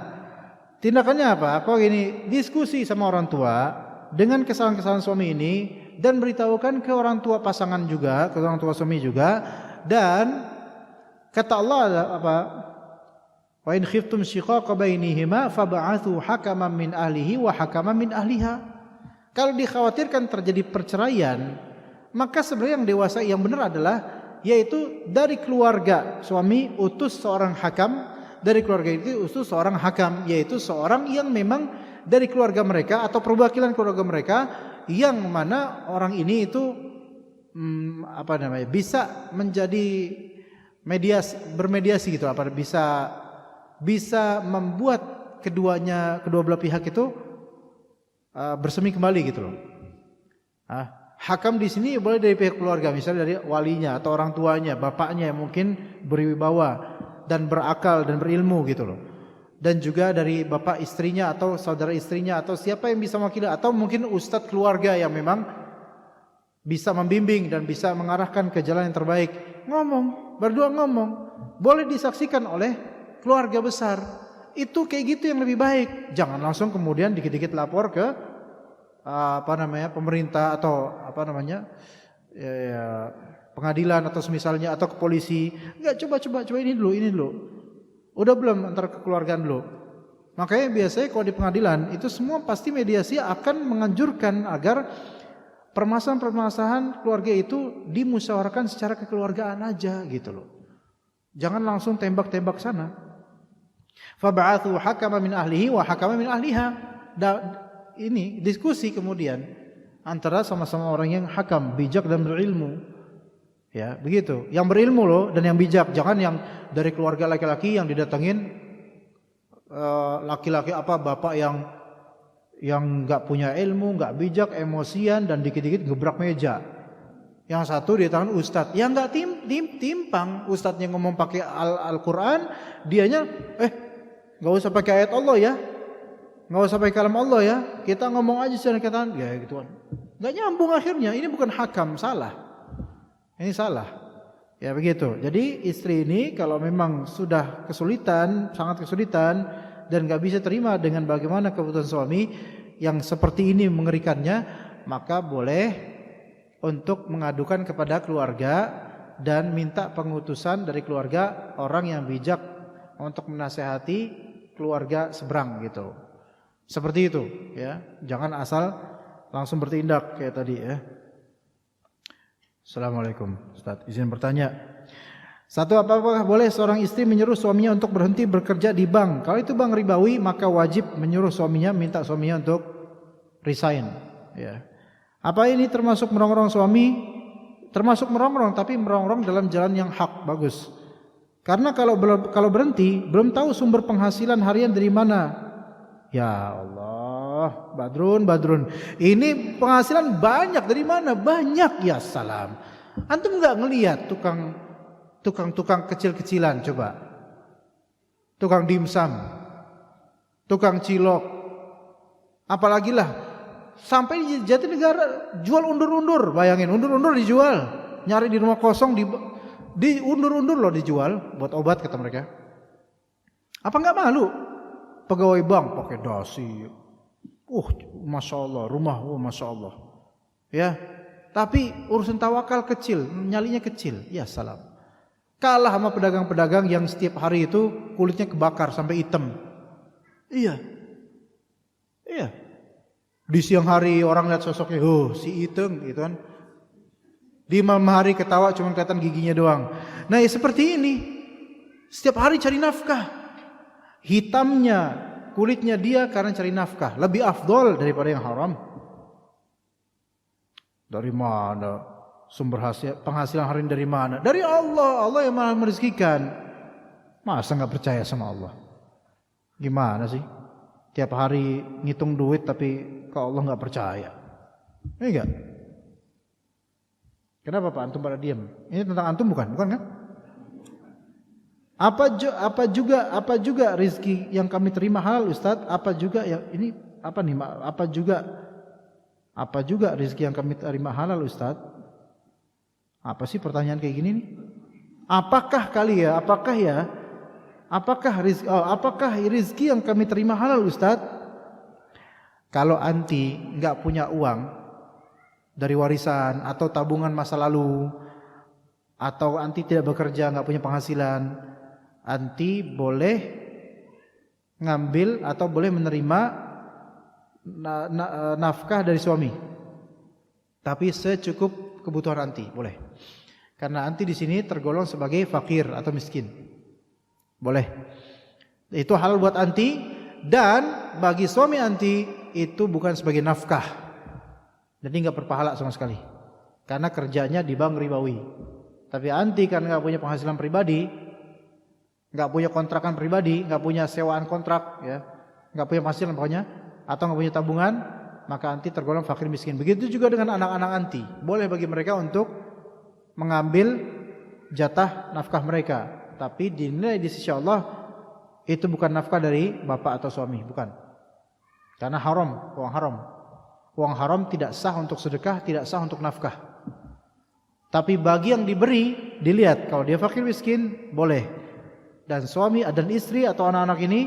tindakannya apa? Apa gini, diskusi sama orang tua dengan kesalahan-kesalahan suami ini dan beritahukan ke orang tua pasangan juga, ke orang tua suami juga, dan kata Allah apa? Wa in khiftum shiqaqa bainihima fab'athu hakaman min ahlihi wa hakaman min ahliha. Kalau dikhawatirkan terjadi perceraian, maka sebenarnya yang dewasa yang benar adalah yaitu dari keluarga suami utus seorang hakam, dari keluarga itu utus seorang hakam, yaitu seorang yang memang dari keluarga mereka atau perwakilan keluarga mereka yang mana orang ini itu bisa menjadi bermediasi gitu, bisa membuat kedua belah pihak itu bersemi kembali gitu loh. Hakam di sini boleh dari pihak keluarga, misalnya dari walinya atau orang tuanya, bapaknya yang mungkin berwibawa dan berakal dan berilmu gitu loh. Dan juga dari bapak istrinya atau saudara istrinya atau siapa yang bisa mewakili, atau mungkin ustadz keluarga yang memang bisa membimbing dan bisa mengarahkan ke jalan yang terbaik. Ngomong, berdua ngomong, boleh disaksikan oleh keluarga besar. Itu kayak gitu yang lebih baik. Jangan langsung kemudian dikit-dikit lapor ke pemerintah atau pengadilan atau semisalnya, atau ke polisi. Enggak, coba ini dulu. Udah belum antar kekeluargaan dulu. Makanya biasanya kalau di pengadilan itu semua pasti mediasi akan menganjurkan agar permasalahan keluarga itu dimusyawarahkan secara kekeluargaan aja gitu loh. Jangan langsung tembak-tembak sana. Fab'athu hakama min ahlihi wa hakama min ahliha. Ini diskusi kemudian antara sama-sama orang yang hakam, bijak dan berilmu. Ya, begitu. Yang berilmu loh dan yang bijak. Jangan yang dari keluarga laki-laki yang didatengin laki-laki bapak yang enggak punya ilmu, enggak bijak, emosian dan dikit-dikit gebrak meja. Yang satu didatangin ustadz. Yang enggak timpang, ustadznya ngomong pakai Al-Qur'an, dianya enggak usah pakai ayat Allah ya. Enggak usah pakai kalam Allah ya. Kita ngomong aja secara kata ya gituan. Enggak nyambung akhirnya. Ini bukan hakam, salah. Ini salah. Ya begitu. Jadi istri ini kalau memang sudah kesulitan, sangat kesulitan dan enggak bisa terima dengan bagaimana keputusan suami yang seperti ini mengerikannya, maka boleh untuk mengadukan kepada keluarga dan minta pengutusan dari keluarga orang yang bijak untuk menasehati keluarga seberang gitu. Seperti itu ya. Jangan asal langsung bertindak kayak tadi ya. Assalamualaikum Ustaz, izin bertanya. Satu, apakah boleh seorang istri menyuruh suaminya untuk berhenti bekerja di bank? Kalau itu bank ribawi, maka wajib menyuruh suaminya, minta suaminya untuk resign ya. Apa ini termasuk merongrong suami? Termasuk merongrong, tapi merongrong dalam jalan yang hak, bagus. Karena kalau berhenti, belum tahu sumber penghasilan harian dari mana. Ya Allah, Badrun. Ini penghasilan banyak dari mana? Banyak ya salam. Antum enggak ngelihat tukang kecil-kecilan coba. Tukang dimsum, tukang cilok. Apalagi lah sampai di Jatinegara jual undur-undur. Bayangin, undur-undur dijual. Nyari di rumah kosong di undur-undur loh dijual buat obat kata mereka. Apa enggak malu? Pegawai bank pakai dasi. Masya Allah, rumah, Masya Allah. Ya, tapi urusan tawakal kecil, nyalinya kecil. Ya salam. Kalah sama pedagang-pedagang yang setiap hari itu kulitnya kebakar sampai hitam. Iya. Di siang hari orang lihat sosoknya, si Iteng gitu kan. Di malam hari ketawa cuma kelihatan giginya doang. Nah, ya seperti ini. Setiap hari cari nafkah. Hitamnya kulitnya dia karena cari nafkah lebih afdol daripada yang haram. Dari mana sumber penghasilan hari ini dari mana? Dari Allah. Allah yang Maha merezekikan. Masa enggak percaya sama Allah? Gimana sih? Tiap hari ngitung duit tapi ke Allah enggak percaya. Ini enggak? Kenapa Pak antum pada diam? Ini tentang antum bukan kan? Apa juga rezeki yang kami terima halal Ustaz? Apa juga yang ini apa nih? Apa juga rezeki yang kami terima halal Ustaz? Apa sih pertanyaan kayak gini nih? Apakah rezeki yang kami terima halal Ustaz? Kalau anti enggak punya uang dari warisan atau tabungan masa lalu, atau anti tidak bekerja, enggak punya penghasilan, anti boleh ngambil atau boleh menerima nafkah dari suami, tapi secukup kebutuhan anti boleh, karena anti di sini tergolong sebagai fakir atau miskin, boleh. Itu halal buat anti, dan bagi suami anti itu bukan sebagai nafkah, jadi nggak berpahala sama sekali, karena kerjanya di bank ribawi. Tapi anti kan nggak punya penghasilan pribadi, nggak punya kontrakan pribadi, nggak punya sewaan kontrak, ya, nggak punya penghasilan pokoknya, atau nggak punya tabungan, maka anti tergolong fakir miskin. Begitu juga dengan anak-anak anti. Boleh bagi mereka untuk mengambil jatah nafkah mereka, tapi dinilai di sisi Allah itu bukan nafkah dari bapak atau suami, bukan. Karena haram, uang haram. Uang haram tidak sah untuk sedekah, tidak sah untuk nafkah. Tapi bagi yang diberi, dilihat kalau dia fakir miskin, boleh. Dan suami dan istri atau anak-anak ini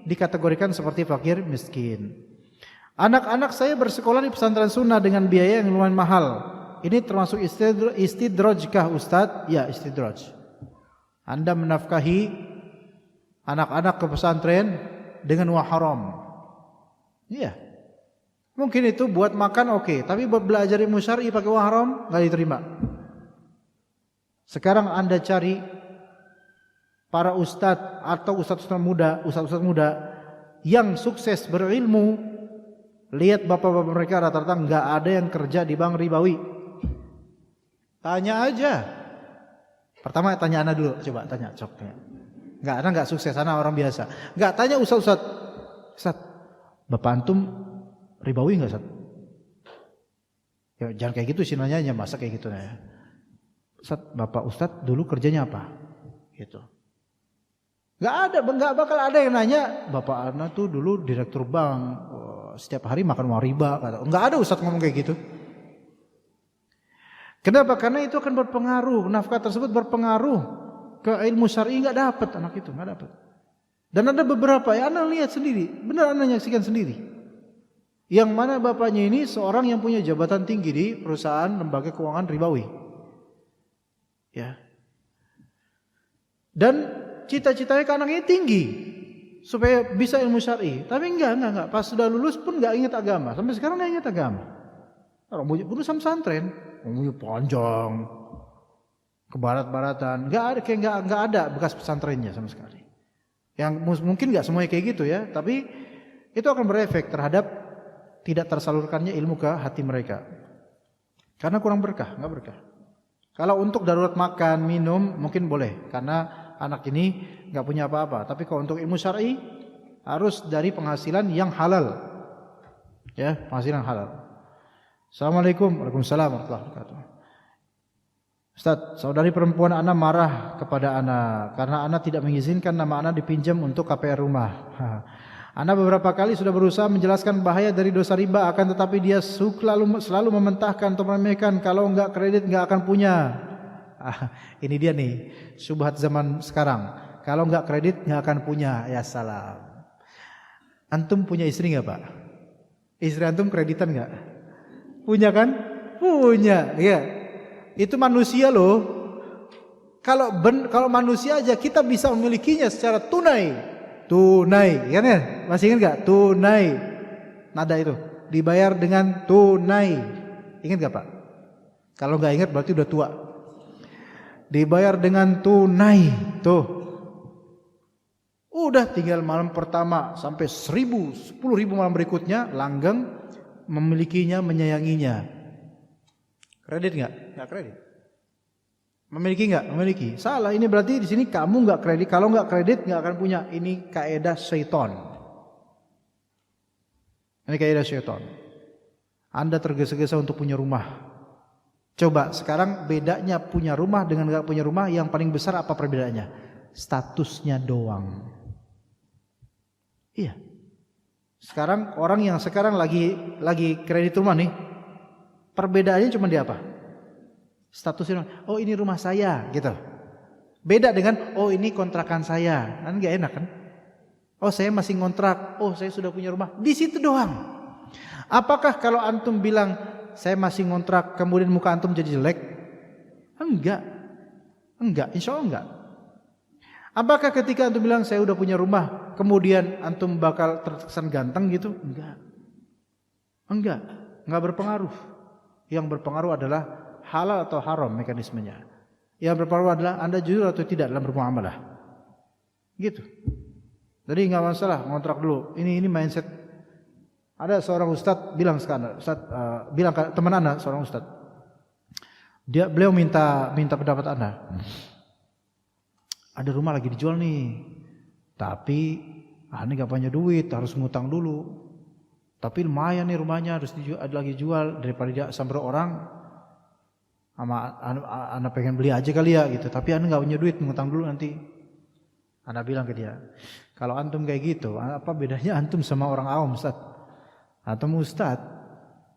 dikategorikan seperti fakir miskin. Anak-anak saya bersekolah di pesantren sunnah dengan biaya yang lumayan mahal. Ini termasuk istidrajkah Ustadz? Ya, istidraj. Anda menafkahi anak-anak ke pesantren dengan uang haram. Iya. Mungkin itu buat makan oke, tapi buat belajar ilmu syar'i pakai uang haram enggak diterima. Sekarang Anda cari para ustadz atau ustadz-ustadz muda yang sukses berilmu. Lihat bapak-bapak mereka rata-rata enggak ada yang kerja di bank ribawi. Tanya aja. Pertama tanya Ana dulu, coba tanya. Enggak, Ana enggak sukses, Ana orang biasa. Enggak, tanya ustaz. Ustaz, bapak antum ribawi enggak, Ustaz? Ya jangan kayak gitu sih nanyanya, masa kayak gitu ya. Ustaz, bapak ustaz dulu kerjanya apa? Gitu. Enggak bakal ada yang nanya, bapak Ana tuh dulu direktur bank. Setiap hari makan uang riba, kata. Enggak ada ustaz ngomong kayak gitu. Kenapa? Karena itu akan berpengaruh, nafkah tersebut berpengaruh ke ilmu syar'i, enggak dapat anak itu, enggak dapat. Dan ada beberapa ya Anda lihat sendiri, benar Anda nyaksikan sendiri. Yang mana bapaknya ini seorang yang punya jabatan tinggi di perusahaan lembaga keuangan ribawi. Ya. Dan cita-citanya ke anaknya tinggi. Supaya bisa ilmu syar'i, tapi enggak. Pas sudah lulus pun enggak ingat agama. Sampai sekarang enggak ingat agama. Orang punya lulusan pesantren, umurnya panjang, ke barat-baratan, enggak ada bekas pesantrennya sama sekali. Yang mungkin enggak semuanya kayak gitu ya, tapi itu akan berefek terhadap tidak tersalurkannya ilmu ke hati mereka. Karena kurang berkah, enggak berkah. Kalau untuk darurat makan, minum mungkin boleh, karena anak ini enggak punya apa-apa. Tapi kalau untuk ilmu syar'i harus dari penghasilan yang halal. Ya, penghasilan halal. Assalamualaikum. Waalaikumsalam warahmatullahi wabarakatuh. Ustaz, saudari perempuan Ana marah kepada Ana karena Ana tidak mengizinkan nama Ana dipinjam untuk KPR rumah. Ana beberapa kali sudah berusaha menjelaskan bahaya dari dosa riba, akan tetapi dia selalu mementahkan atau meremehkan, kalau enggak kredit enggak akan punya. Ini dia nih syubhat zaman sekarang. Kalau enggak kredit enggak akan punya. Ya salam. Antum punya istri enggak, Pak? Istri antum kreditan enggak? Punya kan? Punya, ya. Itu manusia loh. Kalau manusia aja kita bisa memilikinya secara tunai, kan ya? Masih ingat enggak? Tunai. Nada itu dibayar dengan tunai. Ingat enggak, Pak? Kalau enggak ingat berarti udah tua. Dibayar dengan tunai, tuh. Udah tinggal malam pertama sampai 10.000 malam berikutnya langgeng memilikinya, menyayanginya. Kredit enggak? Enggak kredit. Memiliki enggak? Memiliki. Salah, ini berarti di sini kamu enggak kredit. Kalau enggak kredit enggak akan punya. Ini kaidah syaitan. Ini kaidah syaitan. Anda tergesa-gesa untuk punya rumah. Coba sekarang bedanya punya rumah dengan enggak punya rumah, yang paling besar apa perbedaannya? Statusnya doang. Iya. Sekarang orang yang sekarang lagi kredit rumah nih, perbedaannya cuma di apa? Statusnya. Oh ini rumah saya, gitu. Beda dengan oh ini kontrakan saya, kan nggak enak kan? Oh saya masih ngontrak, oh saya sudah punya rumah. Di situ doang. Apakah kalau antum bilang saya masih ngontrak, kemudian muka antum jadi jelek? Enggak, insya Allah enggak. Apakah ketika antum bilang saya udah punya rumah, kemudian antum bakal terkesan ganteng gitu? Enggak berpengaruh. Yang berpengaruh adalah halal atau haram mekanismenya. Yang berpengaruh adalah Anda jujur atau tidak dalam bermuamalah. Gitu. Jadi enggak masalah ngontrak dulu. Ini mindset. Ada seorang ustadz bilang sekarang, bilang ke teman Anda, seorang ustadz. Beliau minta pendapat Anda. Ada rumah lagi dijual nih, tapi ini gak punya duit, harus ngutang dulu. Tapi lumayan nih rumahnya, harus ada lagi jual, daripada dia sampai orang, Ana pengen beli aja kali ya gitu. Tapi Ana nggak punya duit, ngutang dulu nanti. Ana bilang ke dia, kalau antum kayak gitu, apa bedanya antum sama orang awam, Ustaz? Antum Ustaz,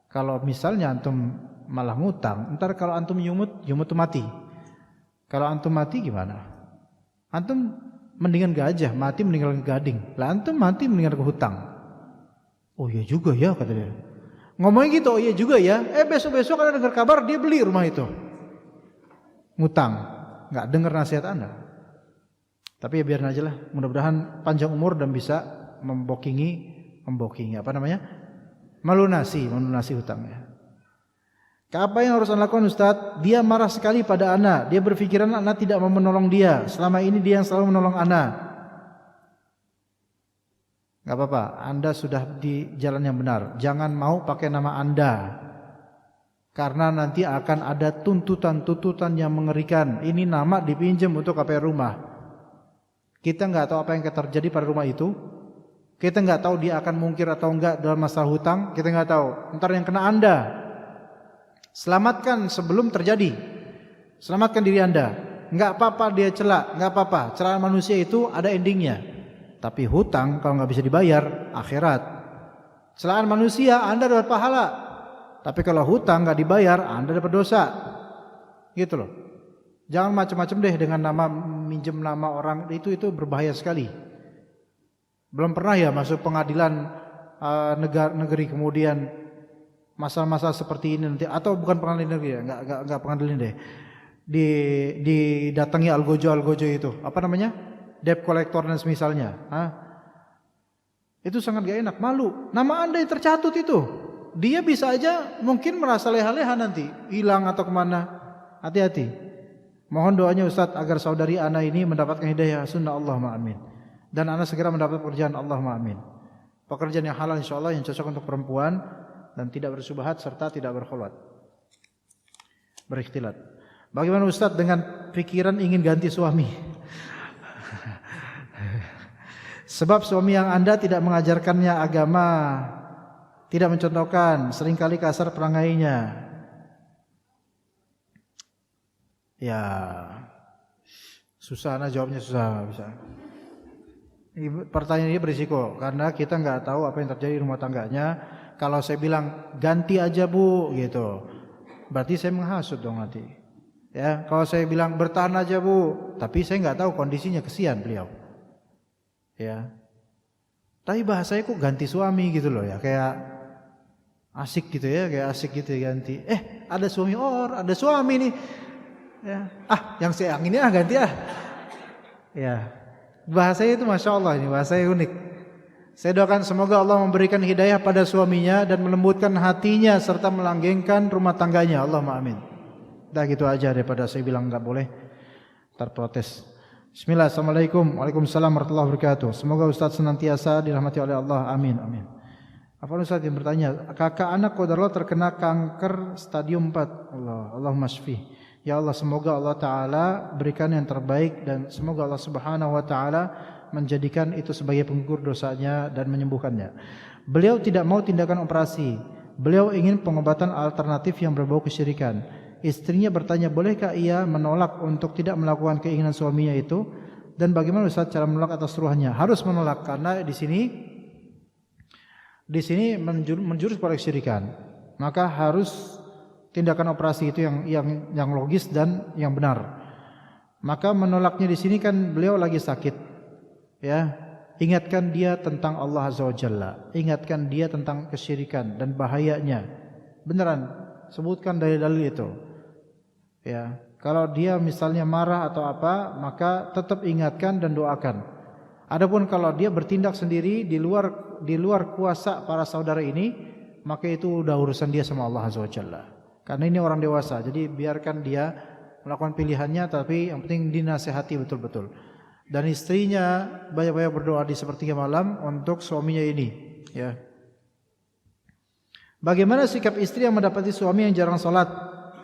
kalau misalnya antum malah ngutang, ntar kalau antum yumut tuh mati. Kalau antum mati gimana? Antum mendingan gajah, mati mendingan gading. Lah antum mati mendingan ke hutang. Oh iya juga ya, kata dia. Ngomongin gitu, oh iya juga ya. Besok-besok ada dengar kabar dia beli rumah itu. Ngutang, nggak dengar nasihat Anda. Tapi ya biarin aja lah. Mudah-mudahan panjang umur dan bisa membokingi apa namanya? Melunasi hutangnya. Apa yang harus Anda lakukan, Ustaz? Dia marah sekali pada Ana. Dia berpikiran Ana tidak mau menolong dia. Selama ini dia yang selalu menolong Ana. Gak apa-apa, Anda sudah di jalan yang benar. Jangan mau pakai nama Anda, karena nanti akan ada tuntutan yang mengerikan. Ini nama dipinjam untuk KPR rumah. Kita nggak tahu apa yang akan terjadi pada rumah itu. Kita nggak tahu dia akan mungkir atau enggak dalam masalah hutang. Kita nggak tahu. Ntar yang kena Anda. Selamatkan sebelum terjadi. Selamatkan diri Anda. Nggak apa-apa dia celak, nggak apa-apa. Celaan manusia itu ada endingnya. Tapi hutang kalau nggak bisa dibayar, akhirat. Celaan manusia, Anda dapat pahala. Tapi kalau hutang nggak dibayar, Anda dapat dosa. Gitu loh. Jangan macam-macam deh dengan nama minjem nama orang, itu berbahaya sekali. Belum pernah ya masuk pengadilan negeri kemudian masalah-masalah seperti ini nanti, atau bukan pengadilan negeri ya, enggak pengadilan deh. Didatangi algojo itu. Apa namanya? Debt collector dan semisalnya. Itu sangat gak enak, malu. Nama Anda yang tercatut itu. Dia bisa aja mungkin merasa leha-leha nanti, hilang atau kemana. Hati-hati. Mohon doanya Ustaz agar saudari Ana ini mendapatkan hidayah sunnah, Allahumma amin. Dan Ana segera mendapat pekerjaan, Allahumma amin. Pekerjaan yang halal insyaallah, yang cocok untuk perempuan dan tidak bersubhat serta tidak berkhulwat, berikhtilat. Bagaimana Ustaz dengan pikiran ingin ganti suami? Sebab suami yang Anda tidak mengajarkannya agama, tidak mencontohkan, seringkali kasar perangainya. Ya, susah, nah jawabnya susah bisa. Pertanyaan ini berisiko karena kita nggak tahu apa yang terjadi di rumah tangganya. Kalau saya bilang ganti aja Bu, gitu, berarti saya menghasut dong nanti. Ya, kalau saya bilang bertahan aja Bu, tapi saya nggak tahu kondisinya, kesian beliau. Ya, tapi bahasanya kok ganti suami gitu loh ya, kayak asik gitu ya, kayak asik gitu ya ganti. Ada suami ada suami nih. Ya, yang saya ini ganti Ya, bahasanya itu masya Allah, ini bahasanya unik. Saya doakan semoga Allah memberikan hidayah pada suaminya dan melembutkan hatinya serta melanggengkan rumah tangganya. Allahumma amin. Dah gitu aja daripada saya bilang nggak boleh, terprotes. Bismillah, assalamualaikum, waalaikumsalam warahmatullahi wabarakatuh. Semoga Ustaz senantiasa dirahmati oleh Allah, amin, amin. Apa Ustaz yang bertanya, kakak anak qadarullah terkena kanker stadium 4. Allahumma syfi. Ya Allah, semoga Allah Ta'ala berikan yang terbaik dan semoga Allah Subhanahu Wa Ta'ala menjadikan itu sebagai penggugur dosanya dan menyembuhkannya. Beliau tidak mau tindakan operasi. Beliau ingin pengobatan alternatif yang berbau kesyirikan. Istrinya bertanya, bolehkah ia menolak untuk tidak melakukan keinginan suaminya itu? Dan bagaimana Ustaz cara menolak atas suruhannya? Harus menolak karena di sini menjurus pada kesyirikan. Maka harus tindakan operasi itu yang logis dan yang benar. Maka menolaknya di sini kan beliau lagi sakit. Ya, ingatkan dia tentang Allah Azza wa Jalla, ingatkan dia tentang kesyirikan dan bahayanya. Beneran, sebutkan dalil-dalil itu. Ya, kalau dia misalnya marah atau apa, maka tetap ingatkan dan doakan. Adapun kalau dia bertindak sendiri di luar kuasa para saudara ini, maka itu udah urusan dia sama Allah Azza wa Jalla. Karena ini orang dewasa, jadi biarkan dia melakukan pilihannya, tapi yang penting dinasihati betul-betul. Dan istrinya banyak-banyak berdoa di sepertiga malam untuk suaminya ini. Ya. Bagaimana sikap istri yang mendapati suami yang jarang sholat,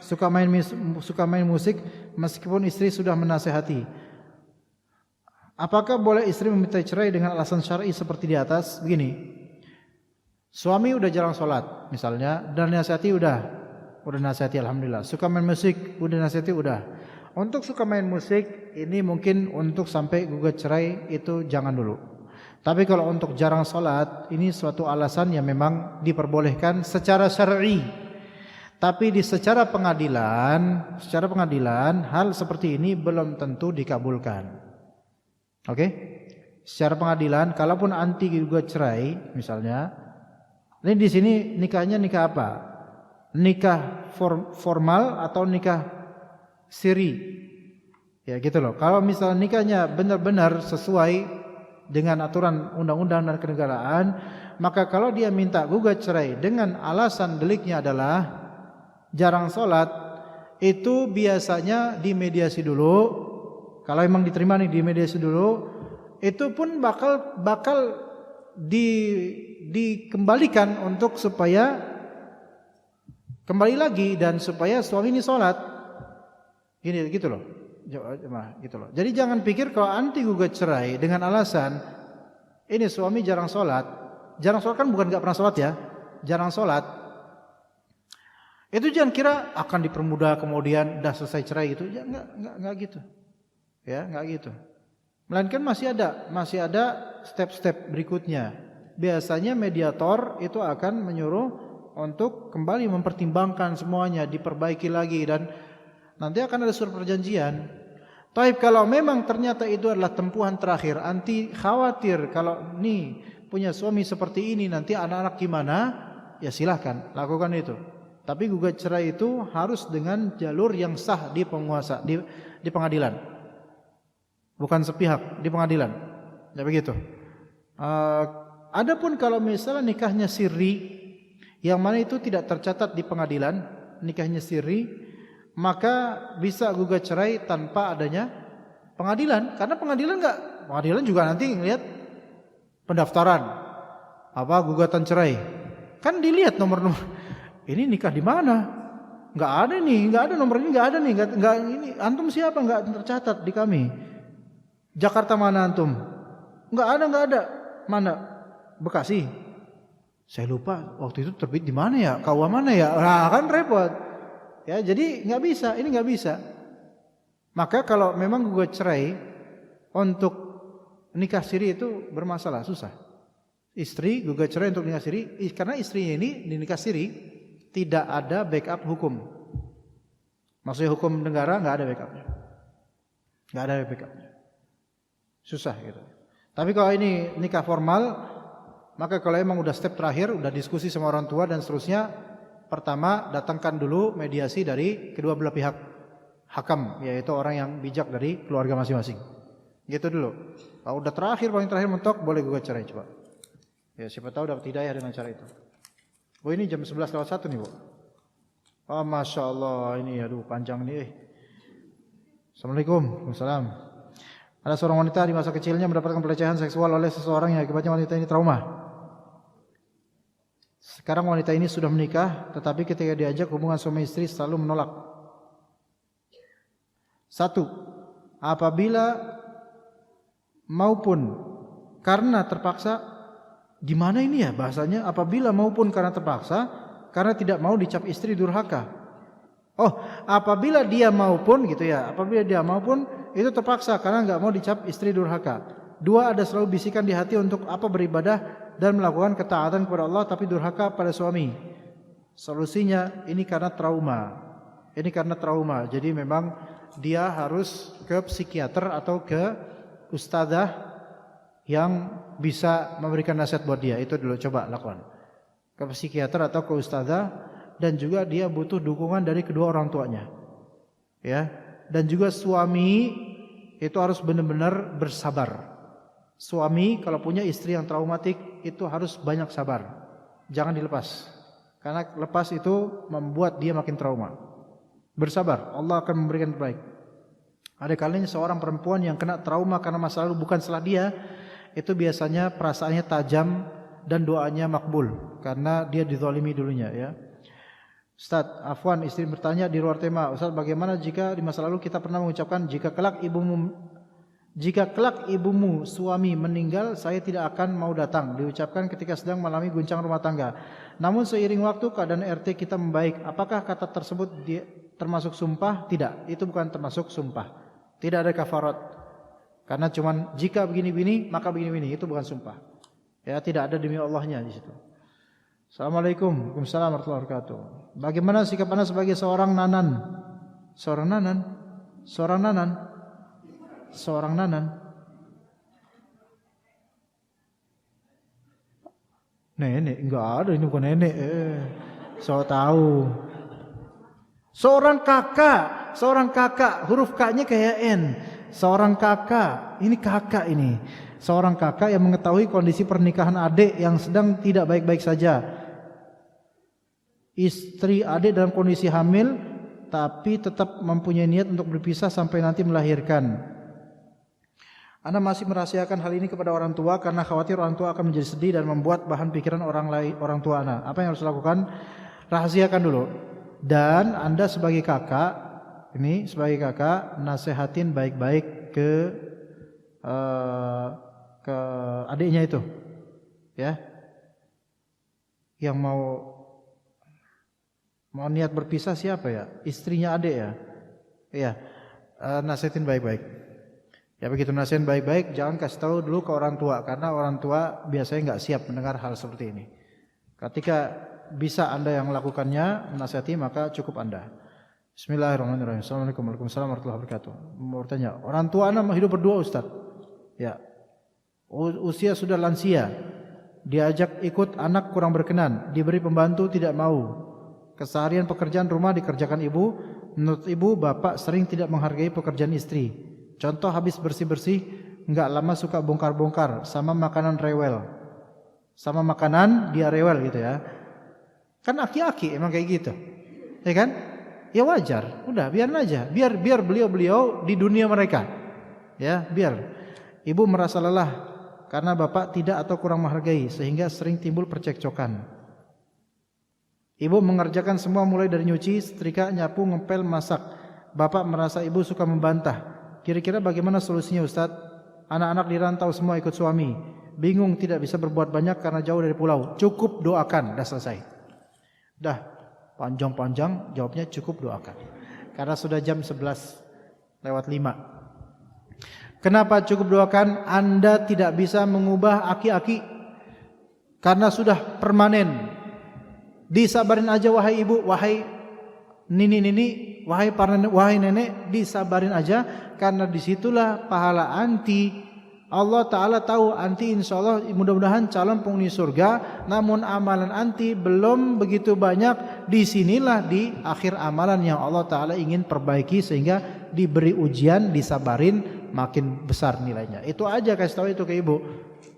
suka main musik, meskipun istri sudah menasihati? Apakah boleh istri meminta cerai dengan alasan syar'i seperti di atas? Begini, Suami udah jarang sholat misalnya, dan nasihati udah nasihati alhamdulillah. Suka main musik, udah nasihati udah. Untuk suka main musik ini mungkin untuk sampai gugat cerai itu jangan dulu. Tapi kalau untuk jarang sholat ini suatu alasan yang memang diperbolehkan secara syar'i. Tapi secara pengadilan hal seperti ini belum tentu dikabulkan. Oke? Secara pengadilan kalaupun anti gugat cerai misalnya, ini di sini nikahnya nikah apa? Nikah formal atau nikah siri? Ya gitu loh. Kalau misalnya nikahnya benar-benar sesuai dengan aturan undang-undang dan kenegaraan, maka kalau dia minta gugat cerai dengan alasan deliknya adalah jarang sholat, itu biasanya dimediasi dulu. Kalau memang diterima nih dimediasi dulu, itu pun bakal dikembalikan untuk supaya kembali lagi dan supaya suami ini sholat. Gini gitu loh. Gitu loh. Jadi jangan pikir kalau anti gugat cerai dengan alasan ini suami jarang sholat. Jarang sholat kan bukan nggak pernah sholat ya. Jarang sholat. Itu jangan kira akan dipermudah kemudian dah selesai cerai gitu. Ya, enggak gitu. Ya, enggak gitu. Melainkan masih ada step-step berikutnya. Biasanya mediator itu akan menyuruh untuk kembali mempertimbangkan semuanya, diperbaiki lagi, dan nanti akan ada surat perjanjian. Taib kalau memang ternyata itu adalah tempuhan terakhir, anti khawatir kalau nih punya suami seperti ini nanti anak-anak gimana, ya silahkan lakukan itu. Tapi gugat cerai itu harus dengan jalur yang sah di penguasa, di pengadilan. Bukan sepihak di pengadilan. Ya begitu. Adapun kalau misalnya nikahnya sirri, yang mana itu tidak tercatat di pengadilan, nikahnya sirri, maka bisa gugat cerai tanpa adanya pengadilan. Karena pengadilan juga nanti ngelihat pendaftaran gugatan cerai. Kan dilihat nomor-nomor. Ini nikah di mana? Enggak ada nih, enggak ada nomor ini, enggak ada nih, enggak ini. Antum siapa? Enggak tercatat di kami. Jakarta mana antum? Enggak ada. Mana? Bekasi. Saya lupa waktu itu terbit di mana ya? KUA mana ya? Nah, kan repot. Ya, jadi enggak bisa, ini enggak bisa. Maka kalau memang gugat cerai untuk nikah siri itu bermasalah, susah. Istri gugat cerai untuk nikah siri karena istrinya ini di nikah siri tidak ada backup hukum. Maksudnya hukum negara enggak ada backupnya. Enggak ada backupnya. Susah gitu. Tapi kalau ini nikah formal, maka kalau emang udah step terakhir, udah diskusi sama orang tua dan seterusnya, pertama datangkan dulu mediasi dari kedua belah pihak, hakam, yaitu orang yang bijak dari keluarga masing-masing. Gitu dulu. Kalau udah paling terakhir mentok, boleh gugat cerai coba. Ya siapa tahu dapat hidayah dengan cara itu. Bu ini jam 11:01 nih bu. Oh masya Allah ini aduh panjang nih. Assalamualaikum. Waalaikumsalam. Ada seorang wanita di masa kecilnya mendapatkan pelecehan seksual oleh seseorang yang akibatnya wanita ini trauma. Sekarang wanita ini sudah menikah, tetapi ketika diajak hubungan suami istri selalu menolak. 1. Apabila maupun karena terpaksa, di mana ini ya bahasanya? Apabila maupun karena terpaksa, karena tidak mau dicap istri durhaka. Oh, apabila dia maupun gitu ya, apabila dia maupun itu terpaksa karena enggak mau dicap istri durhaka. 2, ada selalu bisikan di hati untuk beribadah dan melakukan ketaatan kepada Allah tapi durhaka pada suami. Solusinya ini karena trauma. Ini karena trauma. Jadi memang dia harus ke psikiater atau ke ustadzah yang bisa memberikan nasihat buat dia. Itu dulu coba lakukan. Ke psikiater atau ke ustadzah. Dan juga dia butuh dukungan dari kedua orang tuanya. Ya. Dan juga suami itu harus benar-benar bersabar. Suami kalau punya istri yang traumatik itu harus banyak sabar. Jangan dilepas. Karena lepas itu membuat dia makin trauma. Bersabar, Allah akan memberikan terbaik. Ada kalanya seorang perempuan yang kena trauma karena masa lalu bukan salah dia, itu biasanya perasaannya tajam dan doanya makbul karena dia dizalimi dulunya ya. Ustaz, afwan istri bertanya di luar tema. Ustaz, bagaimana jika di masa lalu kita pernah mengucapkan jika kelak ibumu Jika kelak ibumu suami meninggal, saya tidak akan mau datang, diucapkan ketika sedang mengalami guncang rumah tangga. Namun seiring waktu keadaan RT kita membaik. Apakah kata tersebut termasuk sumpah? Tidak, itu bukan termasuk sumpah. Tidak ada kafarat. Karena cuman jika begini-begini maka begini-begini, itu bukan sumpah. Ya, tidak ada demi Allahnya di situ. Assalamualaikum. Waalaikumsalam warahmatullahi wabarakatuh. Bagaimana sikap Anda sebagai seorang nanan? Seorang nanan? Seorang nanan? Seorang nanan. Nenek, enggak ada, ini bukan nenek. So tahu. Seorang kakak, huruf K-nya kayak N. Seorang kakak, ini kakak ini. Seorang kakak yang mengetahui kondisi pernikahan adik yang sedang tidak baik-baik saja. Istri adik dalam kondisi hamil, tapi tetap mempunyai niat untuk berpisah sampai nanti melahirkan. Ana masih merahasiakan hal ini kepada orang tua karena khawatir orang tua akan menjadi sedih dan membuat bahan pikiran orang tua Ana. Apa yang harus dilakukan? Rahasiakan dulu. Dan Anda sebagai kakak, nasihatin baik-baik ke adiknya itu, ya, yang mau niat berpisah siapa ya? Istrinya adik ya, iya. Nasihatin baik-baik. Ya begitu, nasihatin baik-baik, jangan kasih tahu dulu ke orang tua karena orang tua biasanya nggak siap mendengar hal seperti ini. Ketika bisa Anda yang melakukannya, menasihati, maka cukup Anda. Bismillahirrahmanirrahim. Assalamualaikum warahmatullahi wabarakatuh. Mau bertanya, orang tua Anda hidup berdua, Ustaz? Ya. Usia sudah lansia. Diajak ikut anak kurang berkenan, diberi pembantu tidak mau. Keseharian pekerjaan rumah dikerjakan ibu. Menurut ibu, bapak sering tidak menghargai pekerjaan istri. Contoh, habis bersih-bersih, enggak lama suka bongkar-bongkar, sama makanan rewel. Sama makanan dia rewel gitu ya. Kan aki-aki emang kayak gitu. Ya kan? Ya wajar, udah biarin aja. Biar beliau-beliau di dunia mereka. Ya, biar. Ibu merasa lelah karena bapak tidak atau kurang menghargai sehingga sering timbul percekcokan. Ibu mengerjakan semua mulai dari nyuci, setrika, nyapu, ngepel, masak. Bapak merasa ibu suka membantah. Kira-kira bagaimana solusinya, Ustadz? Anak-anak di rantau semua ikut suami. Bingung, tidak bisa berbuat banyak karena jauh dari pulau. Cukup doakan, dah selesai. Dah, panjang-panjang jawabnya cukup doakan. Karena sudah jam 11:05. Kenapa cukup doakan? Anda tidak bisa mengubah aki-aki karena sudah permanen. Disabarin aja wahai ibu, wahai nini, wahai nenek, disabarin aja karena disitulah pahala anti. Allah Ta'ala tahu anti insya Allah mudah-mudahan calon penghuni surga, namun amalan anti belum begitu banyak. Disinilah di akhir amalan yang Allah Ta'ala ingin perbaiki sehingga diberi ujian, disabarin, makin besar nilainya. Itu aja kasih tahu itu ke ibu,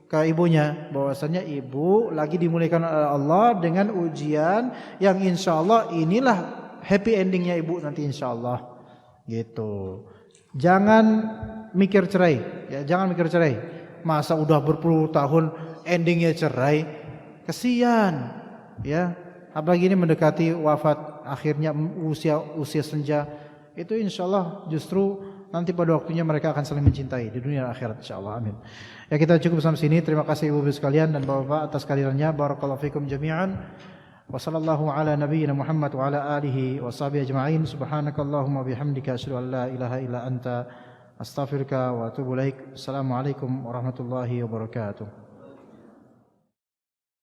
ke ibunya, bahwasanya ibu lagi dimuliakan oleh Allah dengan ujian yang insya Allah inilah happy endingnya ibu nanti insya Allah. Gitu. Jangan mikir cerai, ya, jangan mikir cerai. Masa udah berpuluh tahun endingnya cerai, kesian, ya. Apalagi ini mendekati wafat, akhirnya usia senja. Itu insya Allah justru nanti pada waktunya mereka akan saling mencintai di dunia dan akhirat insya Allah. Amin. Ya, kita cukup sampai sini. Terima kasih ibu-ibu sekalian dan bapak-bapak atas kehadirannya. Barakallahu fikum jami'an. Wa sallallahu ala nabiyyina Muhammad wa ala alihi wa sahbihi ajma'in. Subhanakallahumma bihamdika asyhadu an la ilaha illa anta astaghfiruka wa atubu ilaik. Assalamualaikum warahmatullahi wabarakatuh.